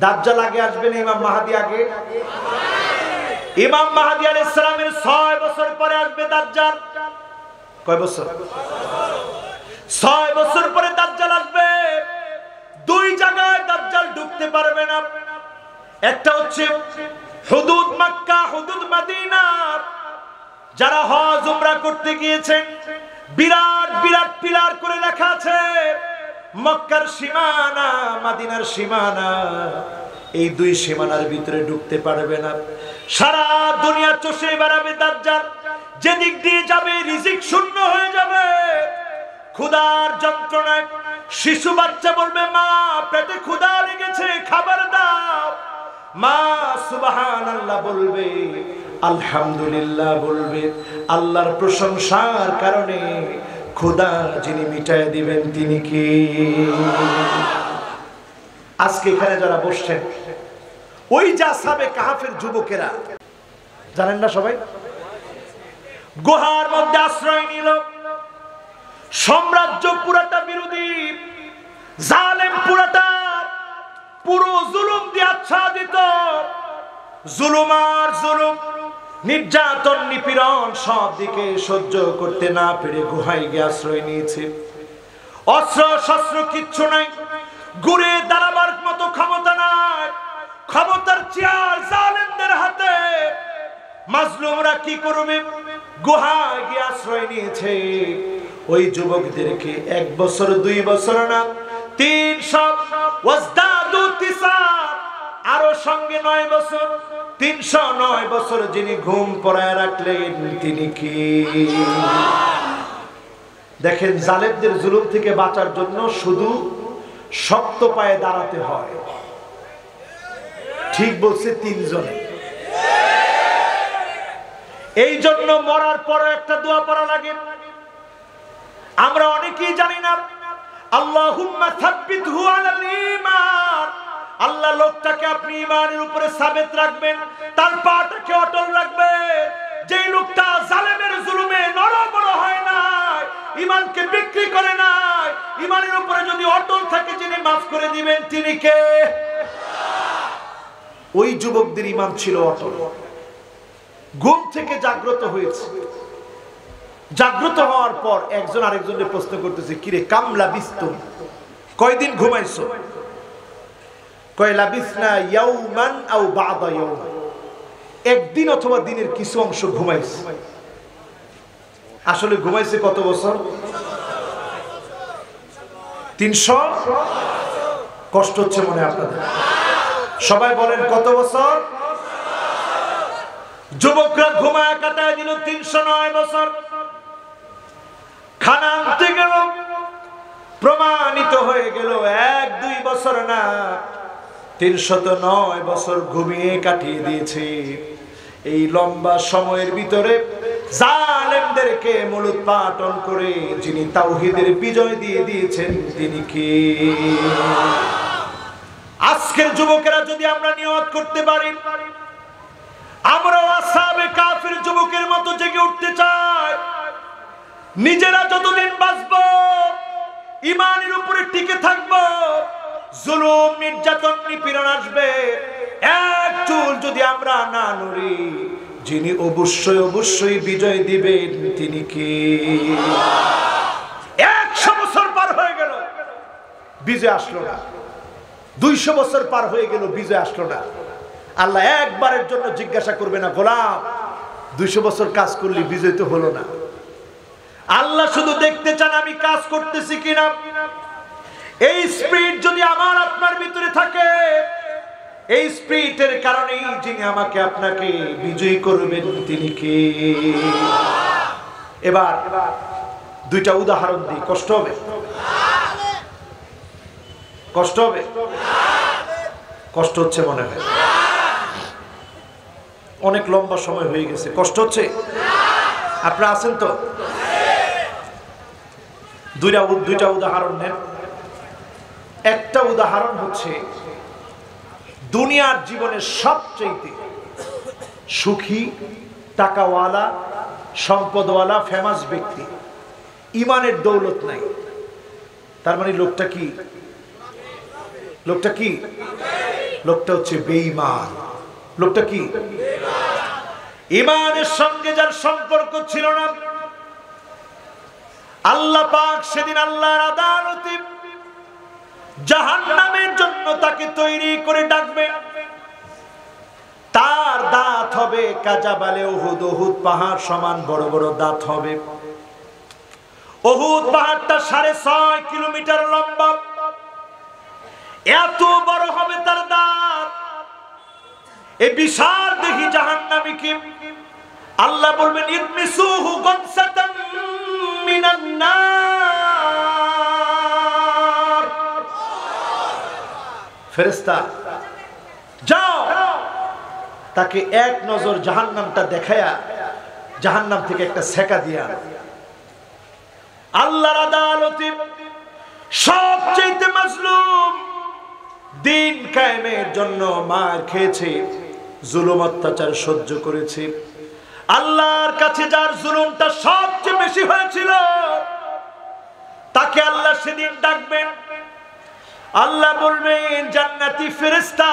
দাজ্জাল আগে আসবে না ইমাম মাহদী আগে? ইমাম মাহদী আলাইহিস সালামের 6 বছর পরে আসবে দাজ্জাল। কয় বছর? 6 বছর পরে দাজ্জাল আসবে। 2 জায়গায় দাজ্জাল ঢুকতে পারবে না। একটা হচ্ছে হুদুদ মক্কা, হুদুদ মদিনা। যারা হজ উমরা করতে গিয়েছেন, বিরাট বিরাট পিলার করে লেখা আছে মক্কার সীমানা, মদিনার সীমানা। এই 2 সীমানার ভিতরে ঢুকতে পারবে না। সারা দুনিয়া চষে বেড়াবে দাজ্জাল। যেদিক দিয়ে যাবে রিজিক শূন্য হয়ে যাবে। ক্ষুধার যন্ত্রণায় শিশু বাচ্চা বলবে, মা পেটে ক্ষুধা লেগেছে, খাবার দাও। মা সুবহানাল্লাহ বলবে, আলহামদুলিল্লাহ বলবে। আল্লাহর প্রশংসার কারণে ক্ষুধা যিনি মিটায় দিবেন তিনি কি? আজকে এখানে যারা বসছেন, ওই যে আসহাবে কাহাফের যুবকেরা, জানেন না সবাই? গুহার মধ্যে আশ্রয় নিল। সাম্রাজ্য পুরাটা বিরোধী, জালেম পুরাটা, পুরো জুলুম দিয়ে আচ্ছাদিত। জুলুম আর জুলুম, নির্যাতন নিপীড়ন সব দিকে সহ্য করতে না পেরে গুহায় গিয়ে আশ্রয় নিয়েছে। অস্ত্র শস্ত্র কিচ্ছু নাই, ঘুরে দাঁড়াবার মতো ক্ষমতা নাই। ক্ষমতার চেয়ার জালেমদের হাতে। মাজলুমরা কি করবে? গুহায় গিয়ে আশ্রয় নিয়েছে। ওই যুবকদেরকে 1 বছর 2 বছর না, 300 ওয়াজদাদু তিসা, আরো সঙ্গে 9 বছর, 309 বছর যিনি ঘুম পড়ায় রাখলেন তিনি কি? দেখেন, জালেমদের জুলুম থেকে বাঁচার জন্য শুধু শক্ত পায়ে দাঁড়াতে হয়। ঠিক বলছে 3 জনে। এই জন্য মরার পরে একটা দোয়া পড়া লাগে। আমরা অনেকেই জানি না। আল্লাহুম্মা সাব্বিতহু আলাল ঈমান। আল্লাহ লোকটাকে আপনি ঈমানের উপরে সাবিত রাখবেন, তার পাটাকে অটল রাখবেন। যেই লোকটা জালেমের জুলুমে নড়বড় হয় না, ঈমানকে বিক্রি করে না, ঈমানের উপরে যদি অটল থাকে, যিনি মাফ করে দিবেন তিনি কে? ওই যুবকদের ঈমান ছিল অটল। ঘুম থেকে জাগ্রত হয়েছে। জাগ্রত হওয়ার পর একজন আরেকজনের প্রশ্ন করতেছে, কিরে কামলা বিস্তুম, কয়দিন ঘুমাইছো? কয় লাবিসনা ইয়াউমান আও বা'দা ইয়াউম, একদিন অথবা দিনের কিছু অংশ ঘুমাইছে। আসলে ঘুমাইছে কত বছর? 300। কষ্ট হচ্ছে মনে আপনাদের? সবাই বলেন কত বছর? যুবকরা ঘুমায় কাটায় দিল 309 বছর। খানা আনতে গেল, প্রমাণিত হয়ে গেল 1-2 বছর না, 309 বছর ঘুমিয়ে কাটিয়ে দিয়েছে। এই লম্বা সময়ের ভিতরে জালেম আলেমদেরকে মূলোৎপাটন করে যিনি তাওহীদের বিজয় দিয়ে দিয়েছেন তিনি কে? আজকের যুবকেরা যদি আমরা নিয়ত করতে পারি আমরা আসহাবে কাফির যুবকের মতো জেগে উঠতে চাই, নিজেরা যতদিন বাঁচবো ঈমানের উপরে টিকে থাকবো, জুলুম নির্যাতন নিপীড়ন আসবে, এক চুল যদি আমরা না নড়ি, যিনি অবশ্যই অবশ্যই বিজয় দিবেন তিনি কে? 100 বছর পার হয়ে গেল বিজয় আসলো না, 200 বছর পার হয়ে গেল বিজয় আসলো না। আল্লাহ একবারের জন্য জিজ্ঞাসা করবে না, গোলাম 200 বছর কাজ করলি বিজয় তো হলো না? আল্লাহ শুধু দেখতে চান আমি কাজ করতেছি কিনা। এই স্পিরিট যদি আমার আপনার ভিতরে থাকে, এই স্পিরিটের কারণেই যিনি আমাকে আপনাকে বিজয়ী করবেন তিনি কে? এবার দুইটা উদাহরণ দিই, কষ্ট হবে? কষ্ট হবে? কষ্ট হচ্ছে মনে হয়, অনেক লম্বা সময় হয়ে গেছে, কষ্ট হচ্ছে? আপনারা আছেন তো? দুইটা উদাহরণ নেন। একটা উদাহরণ হচ্ছে দুনিয়ার জীবনের সবচেয়ে সুখী, টাকাওয়ালা, সম্পদওয়ালা, ফেমাস ব্যক্তি, ইমানের দৌলত নাই, তার মানে লোকটা কি? লোকটা কি? লোকটা হচ্ছে বেঈমান। লোকটা কি? ইমানের সঙ্গে যার সম্পর্ক ছিল না, আল্লাহ পাক সেদিন আল্লাহর আদালতে জাহান্নামের জন্য তাকে তৈরি করে ডাকবে। তার দাঁত হবে কাজাবালে উহুদ, উহুদ পাহাড় সমান বড় বড় দাঁত হবে। উহুদ পাহাড়টা 6.5 কিলোমিটার লম্বা, এত বড় হবে তার দাঁত। এই বিশাল দেখি জাহান্নামীকে আল্লাহ বলবেন ইদমিসুহু গামসাতান মিনান নার। ফেরেশতা যাও তাকে এক নজর জাহান্নামটা দেখায়া জাহান্নাম থেকে একটা সেকা দিয়া। আল্লাহর আদালতে সবচেয়ে মাজলুম, দিন কায়েমের জন্য মার খেয়েছে, জুলুম অত্যাচার সহ্য করেছে, আল্লাহর কাছে যার জুলুমটা সবচেয়ে বেশি হয়েছিল তাকে আল্লাহ সেদিন ডাকবেন। আল্লাহ বলবেন জান্নাতি ফেরেশতা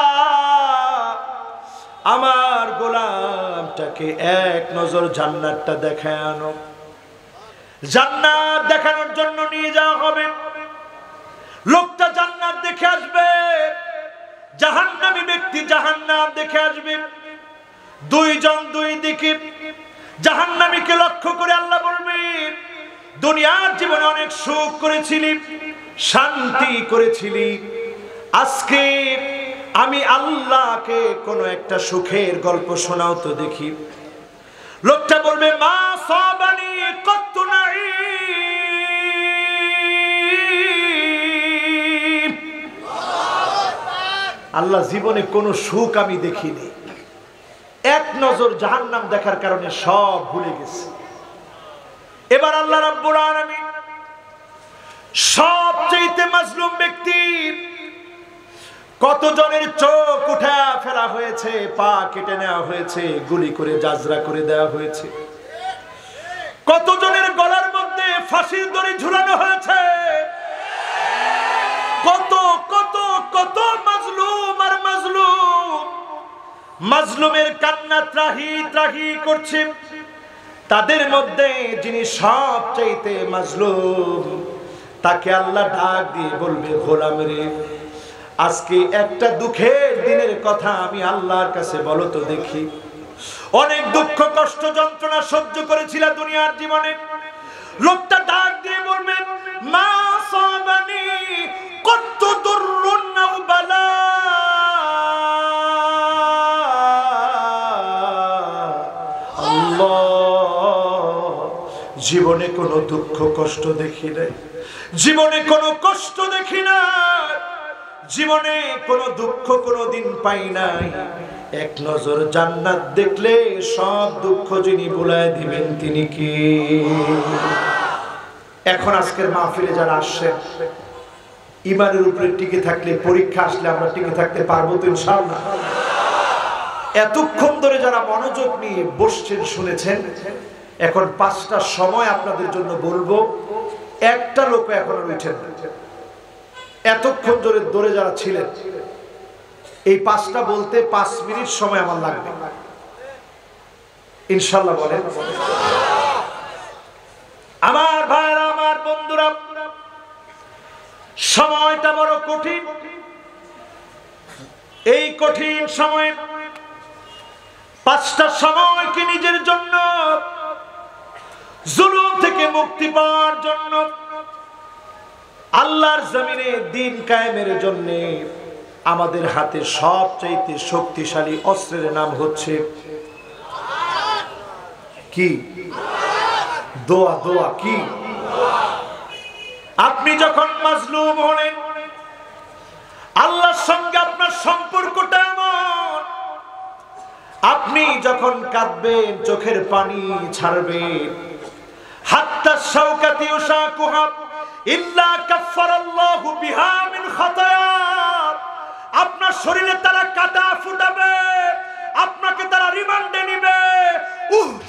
আমার গোলামটাকে এক নজর জান্নাতটা দেখায় আনো। জান্নাত দেখানোর জন্য নিয়ে যাওয়া হবে। লোকটা জান্নাত দেখে আসবে, জাহান্নামী ব্যক্তি জাহান্নাম দেখে আসবে। দুইজন দুই দিকে। জাহান্নামীকে লক্ষ্য করে আল্লাহ বলবেন দুনিয়ার জীবনে অনেক সুখ করেছিলি, শান্তি করেছিলি, আজকে আমি আল্লাহকে কোনো একটা সুখের গল্প শোনাও তো দেখি। লোকটা বলবে মা সাবানি কত্তু নাঈম, আল্লাহ জীবনে কোনো সুখ আমি দেখিনি। এক নজর জাহান্নাম দেখার কারণে সব ভুলে গেছে। এবার আল্লাহ রাব্বুল আলামিন সবচেয়ে মাজলুম ব্যক্তি, কতজনের চোখ উঠা ফেলা হয়েছে, পা কেটে নেওয়া হয়েছে, গুলি করে জাজরা করে দেওয়া হয়েছে, কতজনের গলার মধ্যে ফাঁসির দড়ি ঝুলানো হয়েছে, কত কত কত মাজলুম আর মাজলুম, মাজলুমের কান্না ত্রাহি ত্রাহি করছে। তাদের মধ্যে যিনি সবচাইতে মাজলুম তাকে আল্লাহ ডাক দিয়ে বলবে গোলাম রে, আজকে একটা দুঃখের দিনের কথা আমি আল্লাহর কাছে বলো তো দেখি। অনেক দুঃখ কষ্ট যন্ত্রণা সহ্য করেছিল দুনিয়ার জীবনে। লোকটা ডাক দিয়ে বলবে মা সাবানি কত দুররুন নাও বালা, জীবনে কোনো দুঃখ কষ্ট দেখি নাই, জীবনে কোনো কষ্ট দেখি নাই, জীবনে কোনো দুঃখ কোনো দিন পাই নাই, এক নজর জান্নাত দেখলে সব দুঃখ যিনি ভুলায় দিবেন তিনি কি? এখন আজকের মাহফিলে যারা আসছেন, ইমানের উপরে টিকে থাকলে, পরীক্ষা আসলে আমরা টিকে থাকতে পারবো তো ইনশাআল্লাহ? এতক্ষণ ধরে যারা মনোযোগ নিয়ে বসছেন, শুনেছেন, এখন 5টার সময় আপনাদের জন্য বলবো, একটা লোক এখন উঠেন। এতক্ষণ ধরে যারা ছিলেন, এই 5টা বলতে 5 মিনিট সময় আমার লাগবে ইনশাআল্লাহ। বলেন আমার ভাইরা, আমার বন্ধুরা, সময়টা বড় কঠিন। এই কঠিন সময়ে 5টা সময়কে নিজের জন্য, জুলুম থেকে মুক্তি পাওয়ার জন্য, আল্লাহর জমিনে দ্বীন কায়েমের জন্য আমাদের হাতে সবচেয়ে শক্তিশালী অস্ত্রের নাম হচ্ছে কি? দোয়া। দোয়া কি? আপনি যখন মাজলুম হলেন, আল্লাহর সঙ্গে আপনার সম্পর্কটা এমন, আপনি যখন কাঁদবেন, চোখের পানি ছাড়বেন, হাত্তা শাওকাতি উশাকুহা ইল্লা কাফফারাল্লাহু বিহা মিন খাতায়া, আপনার শরীরে তারা কাটা ফুটাবে, আপনাকে তারা রিমান্ডে নিবে,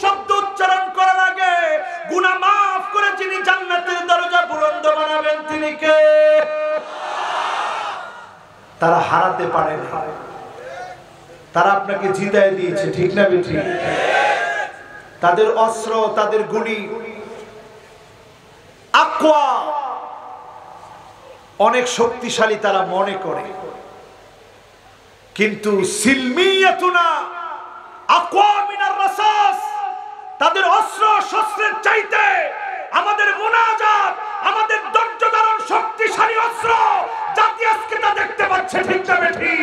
শব্দ উচ্চারণ করার আগে গুনাহ মাফ করে যিনি জান্নাতের দরজা বুলন্দ বানাবেন তিনি কে? তারা হারাতে পারে না, তারা আপনাকে জিতায় দিয়েছে, ঠিক না বেঠি? তাদের অস্ত্র, তাদের গুলি আকওয়া, অনেক শক্তিশালী তারা মনে করে, কিন্তু সিলমিয়াতুনা আকওয়া মিনার রাসাস, তাদের অস্ত্র শস্ত্রের চাইতে আমাদের মুনাজাত, আমাদের ধৈর্য ধারণ শক্তিশালী অস্ত্র। জাতি আজকে তা দেখতে পাচ্ছে, ঠিক না বেঠি?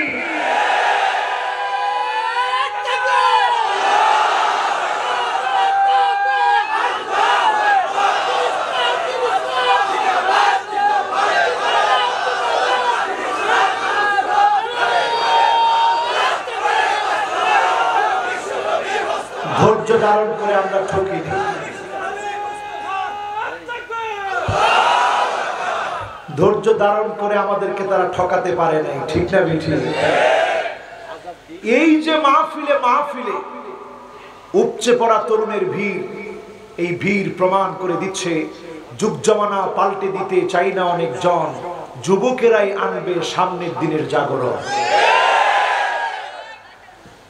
ধৈর্য ধারণ করে আমরা ঠকিনি, ধৈর্য ধারণ করে আমাদেরকে তারা ঠকাতে পারে নাই, ঠিক না বেঠি? এই যে মাহফিলে উপচে পড়া তরুণের ভিড়, এই ভিড় প্রমাণ করে দিচ্ছে যুগ জামানা পাল্টে দিতে চাই না অনেক জন, যুবকেরাই আনবে সামনের দিনের জাগরণ।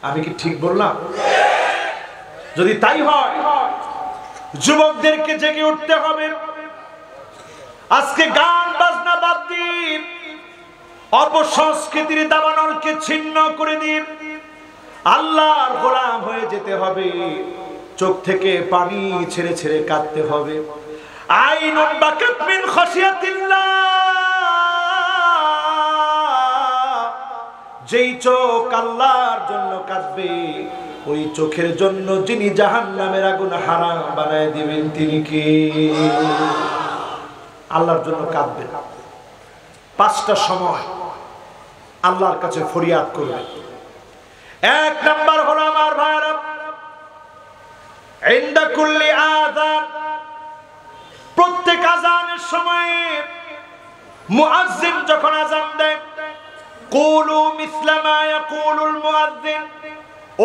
আমি কি ঠিক বললাম? যদি তাই হয়, যুবকদেরকে জেগে উঠতে হবে। আজকে গান বাজনা বাদ দিন, অপসংস্কৃতির দাবানলকে ছিন্ন করে দিন, আল্লাহর গোলাম হয়ে যেতে হবে। চোখ থেকে পানি ছেড়ে ছেড়ে কাঁদতে হবে। আইনুন বাকাত মিন খাশিয়াতিল্লাহ, যেই চোখ আল্লাহর জন্য কাঁদবে, ওই চোখের জন্য যিনি জাহান্নামের আগুন হারাম বানায় দিবেন তিনি কে? আল্লাহর জন্য কাঁদবেন। 5টা সময় আল্লাহর কাছে ফরিয়াদ করবেন। 1 নাম্বার হলো আমার ভাইরা, ইনদা কুল্লি আযান, প্রত্যেক আযানের সময়ে মুয়াজ্জিন যখন আযান দেয়, কুলু মিসলা মা ইয়াকুলুল মুয়াজ্জিন,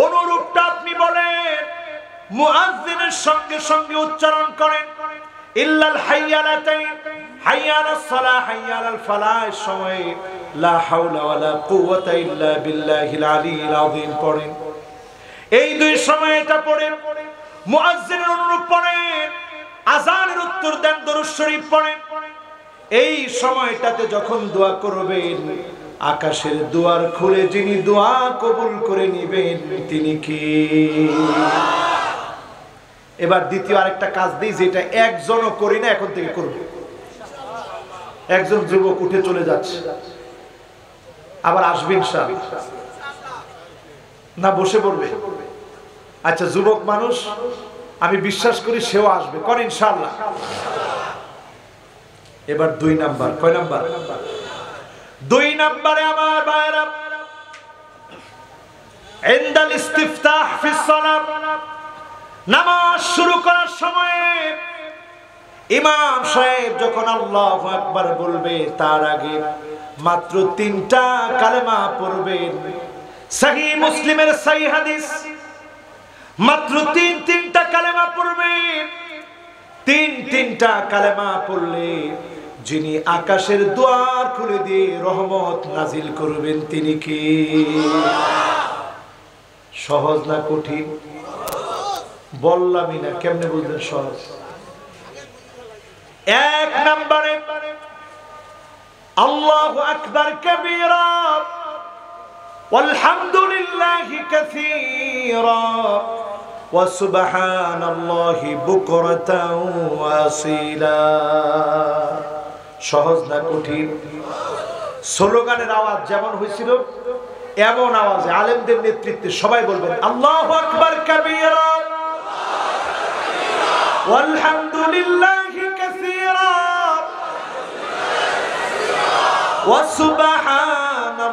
অনুরূপটা আপনি বলেন, মুয়াজ্জিনের সঙ্গে সঙ্গে উচ্চারণ করেন। ইল্লাল হাইয়ালাতাইন, হাইয়ালাস সালাহ, হাইয়ালাল ফালাহ সময়ে লা হাওলা ওয়ালা কুওয়াতা ইল্লা বিল্লাহিল আলিয়্যিল আযীম পড়েন। এই 2 সময় এটা পড়েন, মুয়াজ্জিনের অনুরূপ পড়েন, আযানের উত্তর দেন, দরুদ শরীফ পড়েন। এই সময়টাতে যখন দোয়া করবেন, আকাশের দুয়ার খুলে যিনি দোয়া কবুল করে নেবেন তিনি কি? এবার দ্বিতীয় আরেকটা কাজ দিই, যেটা একজনও করি না, এখন থেকে করব। একজন যুবক উঠে চলে যাচ্ছে, আবার আসবে ইনশাআল্লাহ, না বসে পড়বে? আচ্ছা, যুবক মানুষ, আমি বিশ্বাস করি সেও আসবে, কর ইনশাআল্লাহ। এবার 2 নাম্বার, কয় নাম্বার? 2 নম্বরে আমার ভাইরা, ইনদাল ইস্তিফতাহ ফিস সালাত, নামাজ শুরু করার সময় ইমাম সাহেব যখন আল্লাহু আকবার বলবে তার আগে মাত্র 3টা কালেমা পড়বেন। সহিহ মুসলিমের সহিহ হাদিস, মাত্র 3টা কালেমা পড়বেন। 3টা কালেমা পড়লে যিনি আকাশের দুয়ার খুলে দিয়ে রহমত নাজিল করবেন তিনি কি? সহজ না কঠিন? বললামই না, কেমনে বুঝলেন সহজ? 1 নম্বরে আল্লাহু আকবার কাবীরা ওয়ালহামদুলিল্লাহি কাসীরা ওয়া সুবহানাল্লাহি বুকরাতাও ওয়া আসীলা। সহজ না কঠিন? স্লোগানের আওয়াজ যেমন হয়েছিল এমন আওয়াজে আলেমদের নেতৃত্বে সবাই বলবেন আল্লাহু আকবার কাবীরা ওয়ালহামদুলিল্লাহি কাসীরা ওয়া সুবহানাল্লাহি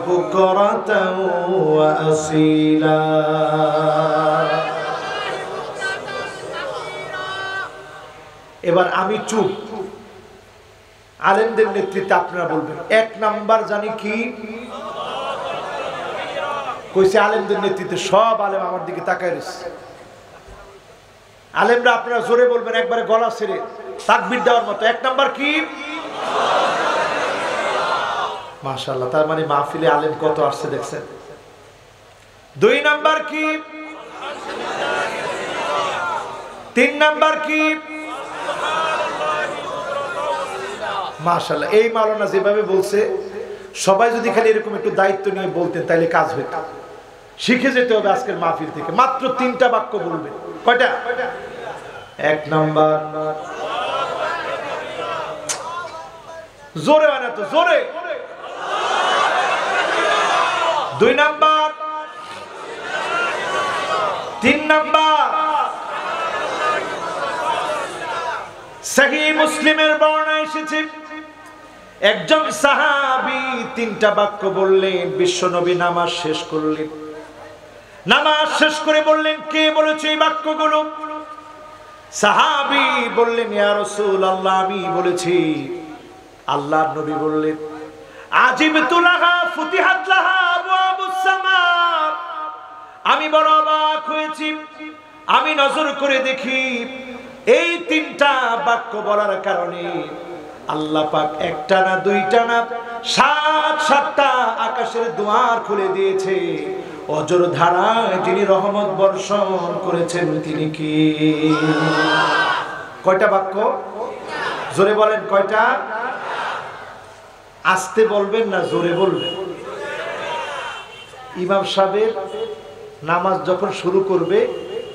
বুকরাতাও ওয়া আসীলা। এবার আমি চুপ, আলেমদের নেতৃত্বে আপনারা বলবেন 1 নাম্বার জানি কি? কইছে আলেমদের নেতৃত্বে সব আলেম আমার দিকে তাকায় রয়েছে। আলেমরা আপনারা জোরে বলবেন একবারে গলা ছেড়ে তাকবীর দেওয়ার মতো। 1 নাম্বার কি? মাশাআল্লাহ, তার মানে মাহফিলে আলেম কত আসছে দেখছেন। 2 নাম্বার কি? 3 নাম্বার কি? মাশাআল্লাহ, এই মাওলানা যেভাবে বলছে সবাই যদি খালি এরকম একটু দায়িত্ব নিয়ে বলতেন তাহলে কাজ হইত। শিখে যেতে হবে আজকের মাহফিল থেকে। মাত্র 3টা বাক্য বলবেন। কয়টা? 1 নাম্বার, জোরে হয় না তো, জোরে। 2 নাম্বার, 3 নাম্বার। সহিহ মুসলিমের বর্ণনা এসেছে একজন সাহাবী 3টা বাক্য বললেন, বিশ্বনবী নামাজ শেষ করলেন। নামাজ শেষ করে বললেন কে বলেছে এই বাক্যগুলো? সাহাবী বললেন ইয়া রাসূলুল্লাহ আমি বলেছি। আল্লাহর নবী বললেন আজিবতু লাহা ফুতিহাত লাহা আবওয়াবুস সামা, আমি বড় অবাক হয়েছি। আমি নজর করে দেখি এই 3টা বাক্য বলার কারণে আল্লাহ পাক 1টা না 2টা না 7টা আকাশের দুয়ার খুলে দিয়েছে। অজর ধারায় যিনি রহমত বর্ষণ করেছেন তিনি কি? কয়টা বাক্য? জোরে বলেন কয়টা? আস্তে বলবেন না জোরে বলবেন? ইমাম সাহেবের নামাজ যখন শুরু করবে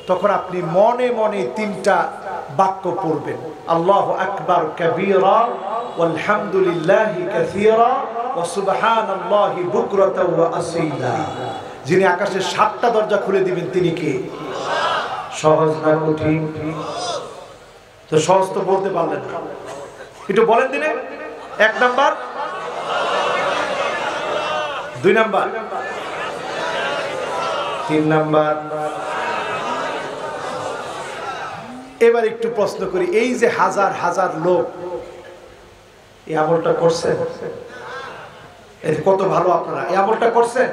তখন আপনি মনে মনে 3টা বাক্য পড়বেন। আল্লাহু আকবার কাবীরা ওয়ালহামদুলিল্লাহি কাসীরা ওয়া সুবহানাল্লাহি বুকরাতাও ওয়া আসীলা। যিনি আকাশের 7টা দরজা খুলে দিবেন তিনি কে? সহজ না কঠিন? তো সহজ তো বলতে পারলেন না, একটু বলেন দিনে। 1 নাম্বার, 2 নাম্বার, 3 নাম্বার। এবার একটু প্রশ্ন করি, এই যে হাজার হাজার লোক এই আমলটা করছে, কত ভালো আপনারা এই আমলটা করছেন,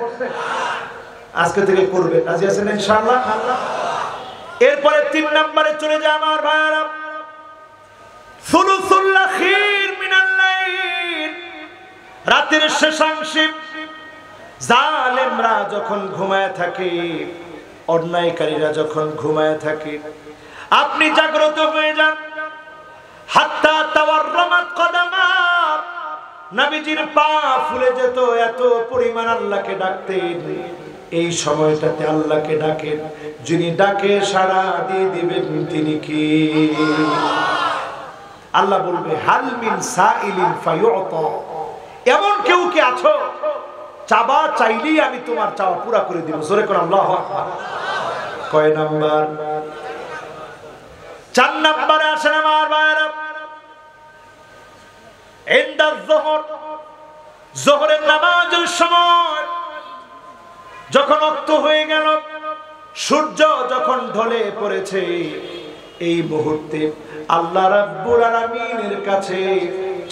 আজকে থেকে করবেন। রাজি আছেন ইনশাআল্লাহ? এরপরে 3 নম্বরে চলে যায় আমার ভাইরা, সুলুসুল আখির মিনাল লাইল, রাতের শেষাংশে জালেমরা যখন ঘুমায় থাকে, অন্যায়কারীরা যখন ঘুমায় থাকে, আপনি জাগ্রত হয়ে যান। হাত্তা তাওয়াররামাত কদামা, নবীজির পা ফুলে যেত, এত পরিমাণ আল্লাহকে ডাকতেন। এই সময়টাতে আল্লাহকে ডাকেন, যিনি ডাকে সাড়া দিয়ে দিবেন তিনি কি? আল্লাহ বলবে হাল মিন সাইলিন ফায়ুতা, এমন কেউ কি আছো চাবা চাইলেই আমি তোমার চাওয়া পুরা করে দিব। জোরে করে আল্লাহু আকবার। কয় নাম্বার? 4 নম্বরে আসেন আমার ভাইরা, ইনদা যুহর, যোহরের নামাজের সময় যখন অক্ত হয়ে গেল, সূর্য যখন ঢলে পড়েছে, এই মুহূর্তে আল্লাহ রাব্বুল আলামিনের কাছে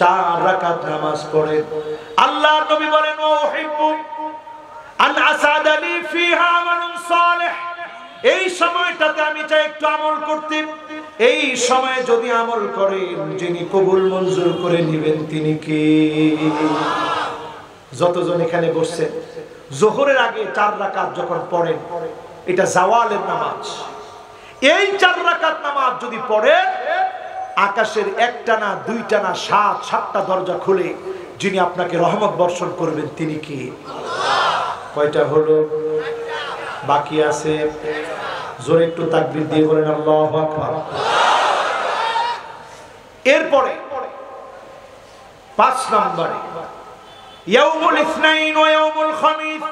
4 রাকাত নামাজ পড়ে আল্লাহর নবী বলেন, ও উহিব্বু আন আসাদালি ফিহা আমালুন সালিহ, এই সময়টাতে আমি চাই একটু আমল করতে। এই সময়ে যদি আমল করেন, যিনি কবুল মঞ্জুর করে নেবেন তিনি কে? যতজন এখানে বসছেন, যোহরের আগে 4 রাকাত যখন পড়েন, এটা জাওয়ালের নামাজ। এই 4 রাকাত নামাজ যদি পড়েন, আকাশের একটা না দুইটা না 7টা দরজা খুলে যিনি আপনাকে রহমত বর্ষণ করবেন তিনি কে? কয়টা হলো? বাকি আছে। জোরে একটু তাকবীর দিয়ে বলেন আল্লাহু আকবার। এরপরে 5 নম্বরে ইয়াউমুল ইসনাইন ওয়া ইয়াউমুল খামিস।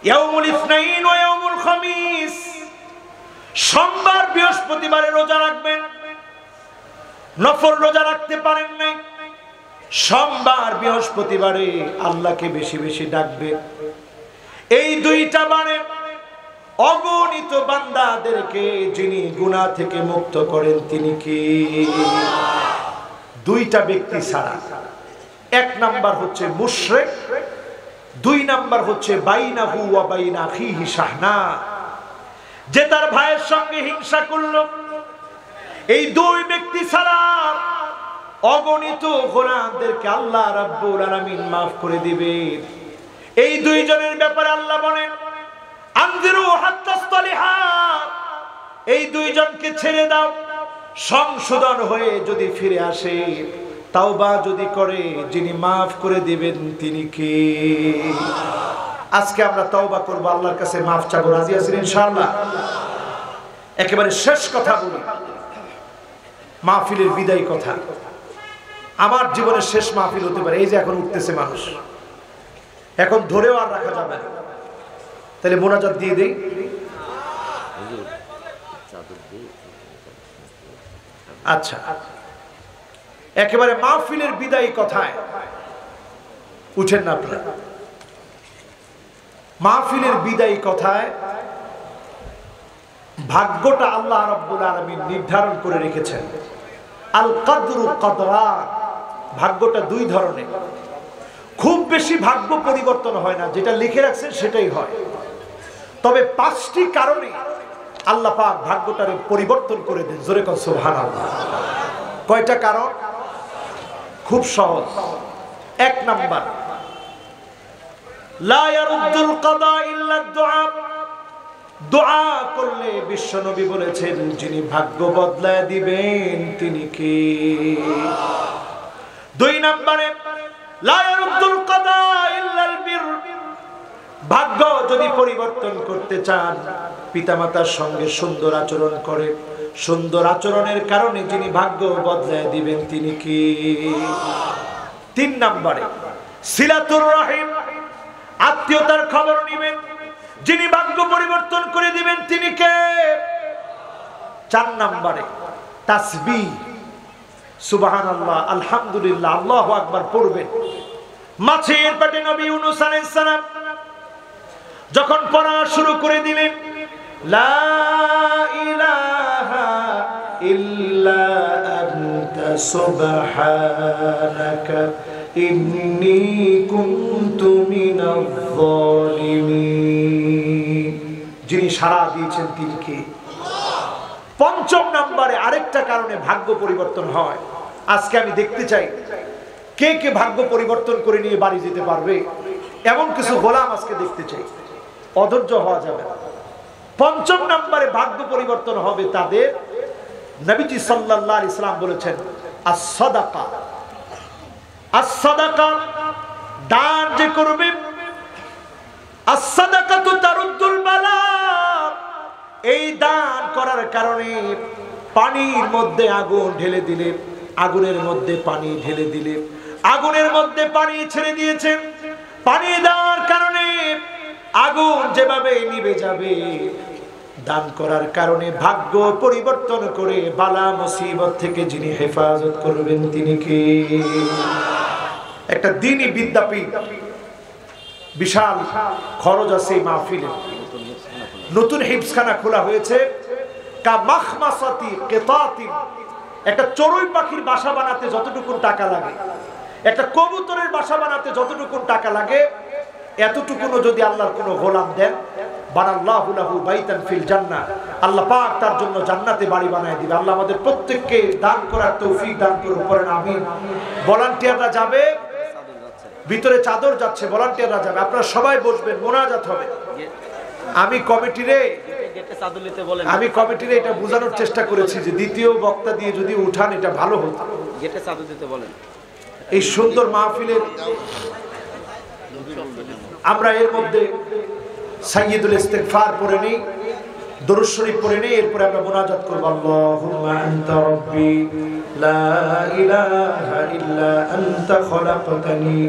ইয়াউমুল ইসনাইন ওয়া ইয়াউমুল খামিস, সোমবার বৃহস্পতিবারে রোজা রাখবেন। নফল রোজা রাখতে পারেন নাই, সোমবার বৃহস্পতিবারে আল্লাহকে বেশি বেশি ডাকবেন। এই 2টা বারে অগণিত বান্দাদেরকে যিনি গুনাহ থেকে মুক্ত করেন তিনি কে? 2টা ব্যক্তি ছাড়া। 1 নাম্বার হচ্ছে মুশরিক, 2 নাম্বার হচ্ছে বাইনাহু ওয়া বাইনা আখিহি শাহনা, যে তার ভাইয়ের সঙ্গে হিংসা করলো। এই 2 ব্যক্তি ছাড়া অগণিত গুনাহদেরকে আল্লাহ রাব্বুল আলামিন maaf করে দিবে। এই 2 জনের ব্যাপারে আল্লাহ বলেন, আনজিরু হাত্তাসতালিহা, এই 2 জনকে ছেড়ে দাও, সংশোধন হয়ে যদি ফিরে আসে, তাওবা যদি করে, যিনি maaf করে দিবেন তিনি কে? আজকে আমরা তাওবা করব, আল্লাহর কাছে maaf চাবো। রাজি আছেন ইনশাআল্লাহ? একেবারে শেষ কথা বলি, মাহফিলের বিদায় কথা। আমার জীবনের শেষ মাহফিল হতে পারে। এই যে এখন উঠতেছে মানুষ, এখন ধরেও আর রাখা যাবে না। তাহলে মোনাজাত দিয়ে দেই। আচ্ছা, একেবারে মাহফিলের বিদায় কথায় উঠেন না আপনারা। মাহফিলের বিদায় কথায় ভাগ্যটা আল্লাহ রাব্বুল আলামিন নির্ধারণ করে রেখেছেন। আল কদরু কদরান, ভাগ্যটা 2 ধরনের। খুব বেশি ভাগ্য পরিবর্তন হয় না, যেটা লিখে রাখছেন সেটাই হয়। তবে 5টি কারণে আল্লাহ পাক ভাগ্যটারে পরিবর্তন করে দেন। জোরে কোন সুবহানাল্লাহ। কয়টা কারণ? খুব সহজ। 1 নাম্বার, লা ইয়ারুদ্দুল কাদা ইল্লা দুআ। দোয়া করলে বিশ্বনবী বলেছেন, যিনি ভাগ্য বদলায় দিবেন তিনি কে? 2 নম্বরে, লা ইয়ারুদ্দুল কাদা ইল্লাল বির। ভাগ্য যদি পরিবর্তন করতে চান, পিতামাতার সঙ্গে সুন্দর আচরণ করে, সুন্দর আচরণের কারণে যিনি ভাগ্য বদলায় দিবেন তিনি কে? 3 নম্বরে, সিলাতুর রহিম, আত্মীয়তার খবর নেবেন, যিনি ভাগ্য পরিবর্তন করে দিবেন তিনি কে? 4 নম্বরে, তাসবিহ, সুবহানাল্লাহ, আলহামদুলিল্লাহ, আল্লাহু আকবার পড়বেন। মাছের পেটে নবী ইউনূস আলাইহিস সালাম যখন পড়া শুরু করে দিলেন, লা ইলাহা ইল্লা আনতা সুবহানাকা ইন্নী কুনতু মিনাজ জালিমিন, যিনি সাড়া দিয়েছেন তিনি কে? 5 নম্বরে আরেকটা কারণে ভাগ্য পরিবর্তন হয়। আজকে আমি দেখতে চাই কে কে ভাগ্য পরিবর্তন করে নিয়ে বাড়ি যেতে পারবে, এমন কিছু গোলাম আজকে দেখতে চাই। অধৈর্য হওয়া যাবে না। 5 নম্বরে ভাগ্য পরিবর্তন হবে তাদের, নবীজি সাল্লাল্লাহু আলাইহি সাল্লাম বলেছেন, আস-সাদাকা, আস-সাদাকা, দান যে করবে, আস-সাদাকাতু তারুদ্দুল বালা, এই দান করার কারণে পানির মধ্যে আগুন ঢেলে দিলে, আগুনের মধ্যে পানি ঢেলে দিলে, আগুনের মধ্যে পানি ছেড়ে দিয়েছেন, পানি দেওয়ার কারণে আগুন যেভাবে নিভে যাবে, দান করার কারণে ভাগ্য পরিবর্তন করে বালা মুসিবত থেকে যিনি হেফাজত করবেন তিনি কে? একটা দ্বীনি বিদ্যাপীঠ বিশাল খরচ আছে এই মাহফিলে। নতুন হিফজখানা খোলা হয়েছে। কা মাখমাসাতি কিতাতিন, একটা চড়ুই পাখির বাসা বানাতে যতটুকু টাকা লাগে, একটা কবুতরের বাসা বানাতে যতটুকু টাকা লাগে, এতটুকুনো যদি আল্লাহর কোনো গোলাম দেন, বানাল্লাহু লাহু বাইতান ফিল জান্নাহ, আল্লাহ পাক তার জন্য জান্নাতে বাড়ি বানায় দিবে। আল্লাহ আমাদের প্রত্যেককে দান করার তৌফিক দান করুন, পড়েন আমিন। ভলান্টিয়াররা যাবে, ভিতরে চাদর যাচ্ছে, ভলান্টিয়াররা যাবে, আপনারা সবাই বসবেন, মোনাজাত হবে। আমি কমিটিরে এটা বোঝানোর চেষ্টা করেছি যে দ্বিতীয় বক্তা দিয়ে যদি উঠান এটা ভালো হতো। এই সুন্দর মাহফিলের আমরা এর মধ্যে সাইয়্যিদুল ইস্তিগফার পড়ে নেই, দরুদ শরীফ পড়ে নেই, এরপরে আমরা মুনাজাত করব। আল্লাহুম্মা আনতা রাব্বি লা ইলাহা ইল্লা আনতা খলাকতানি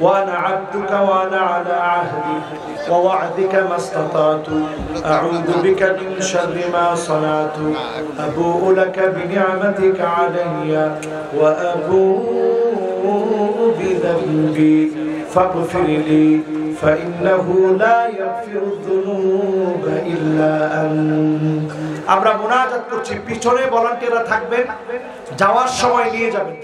ওয়া আনা আবদুকা ওয়া আনা আলা আহদি ওয়া ওয়া'দিকা মাসতাতাতু আউযু বিকা মিন শাররি মা সানাতু আবুউ লাকা বিনি'মাতিকা আলাইয়া ওয়া আবুউ বিযানবি ফাগফির লি فإنه لا يغفر الذنوب إلا أنت। আমরা মুনাজাত করছি, পিছনে ভলান্টিয়াররা থাকবেন, যাওয়ার সময় নিয়ে যাবেন।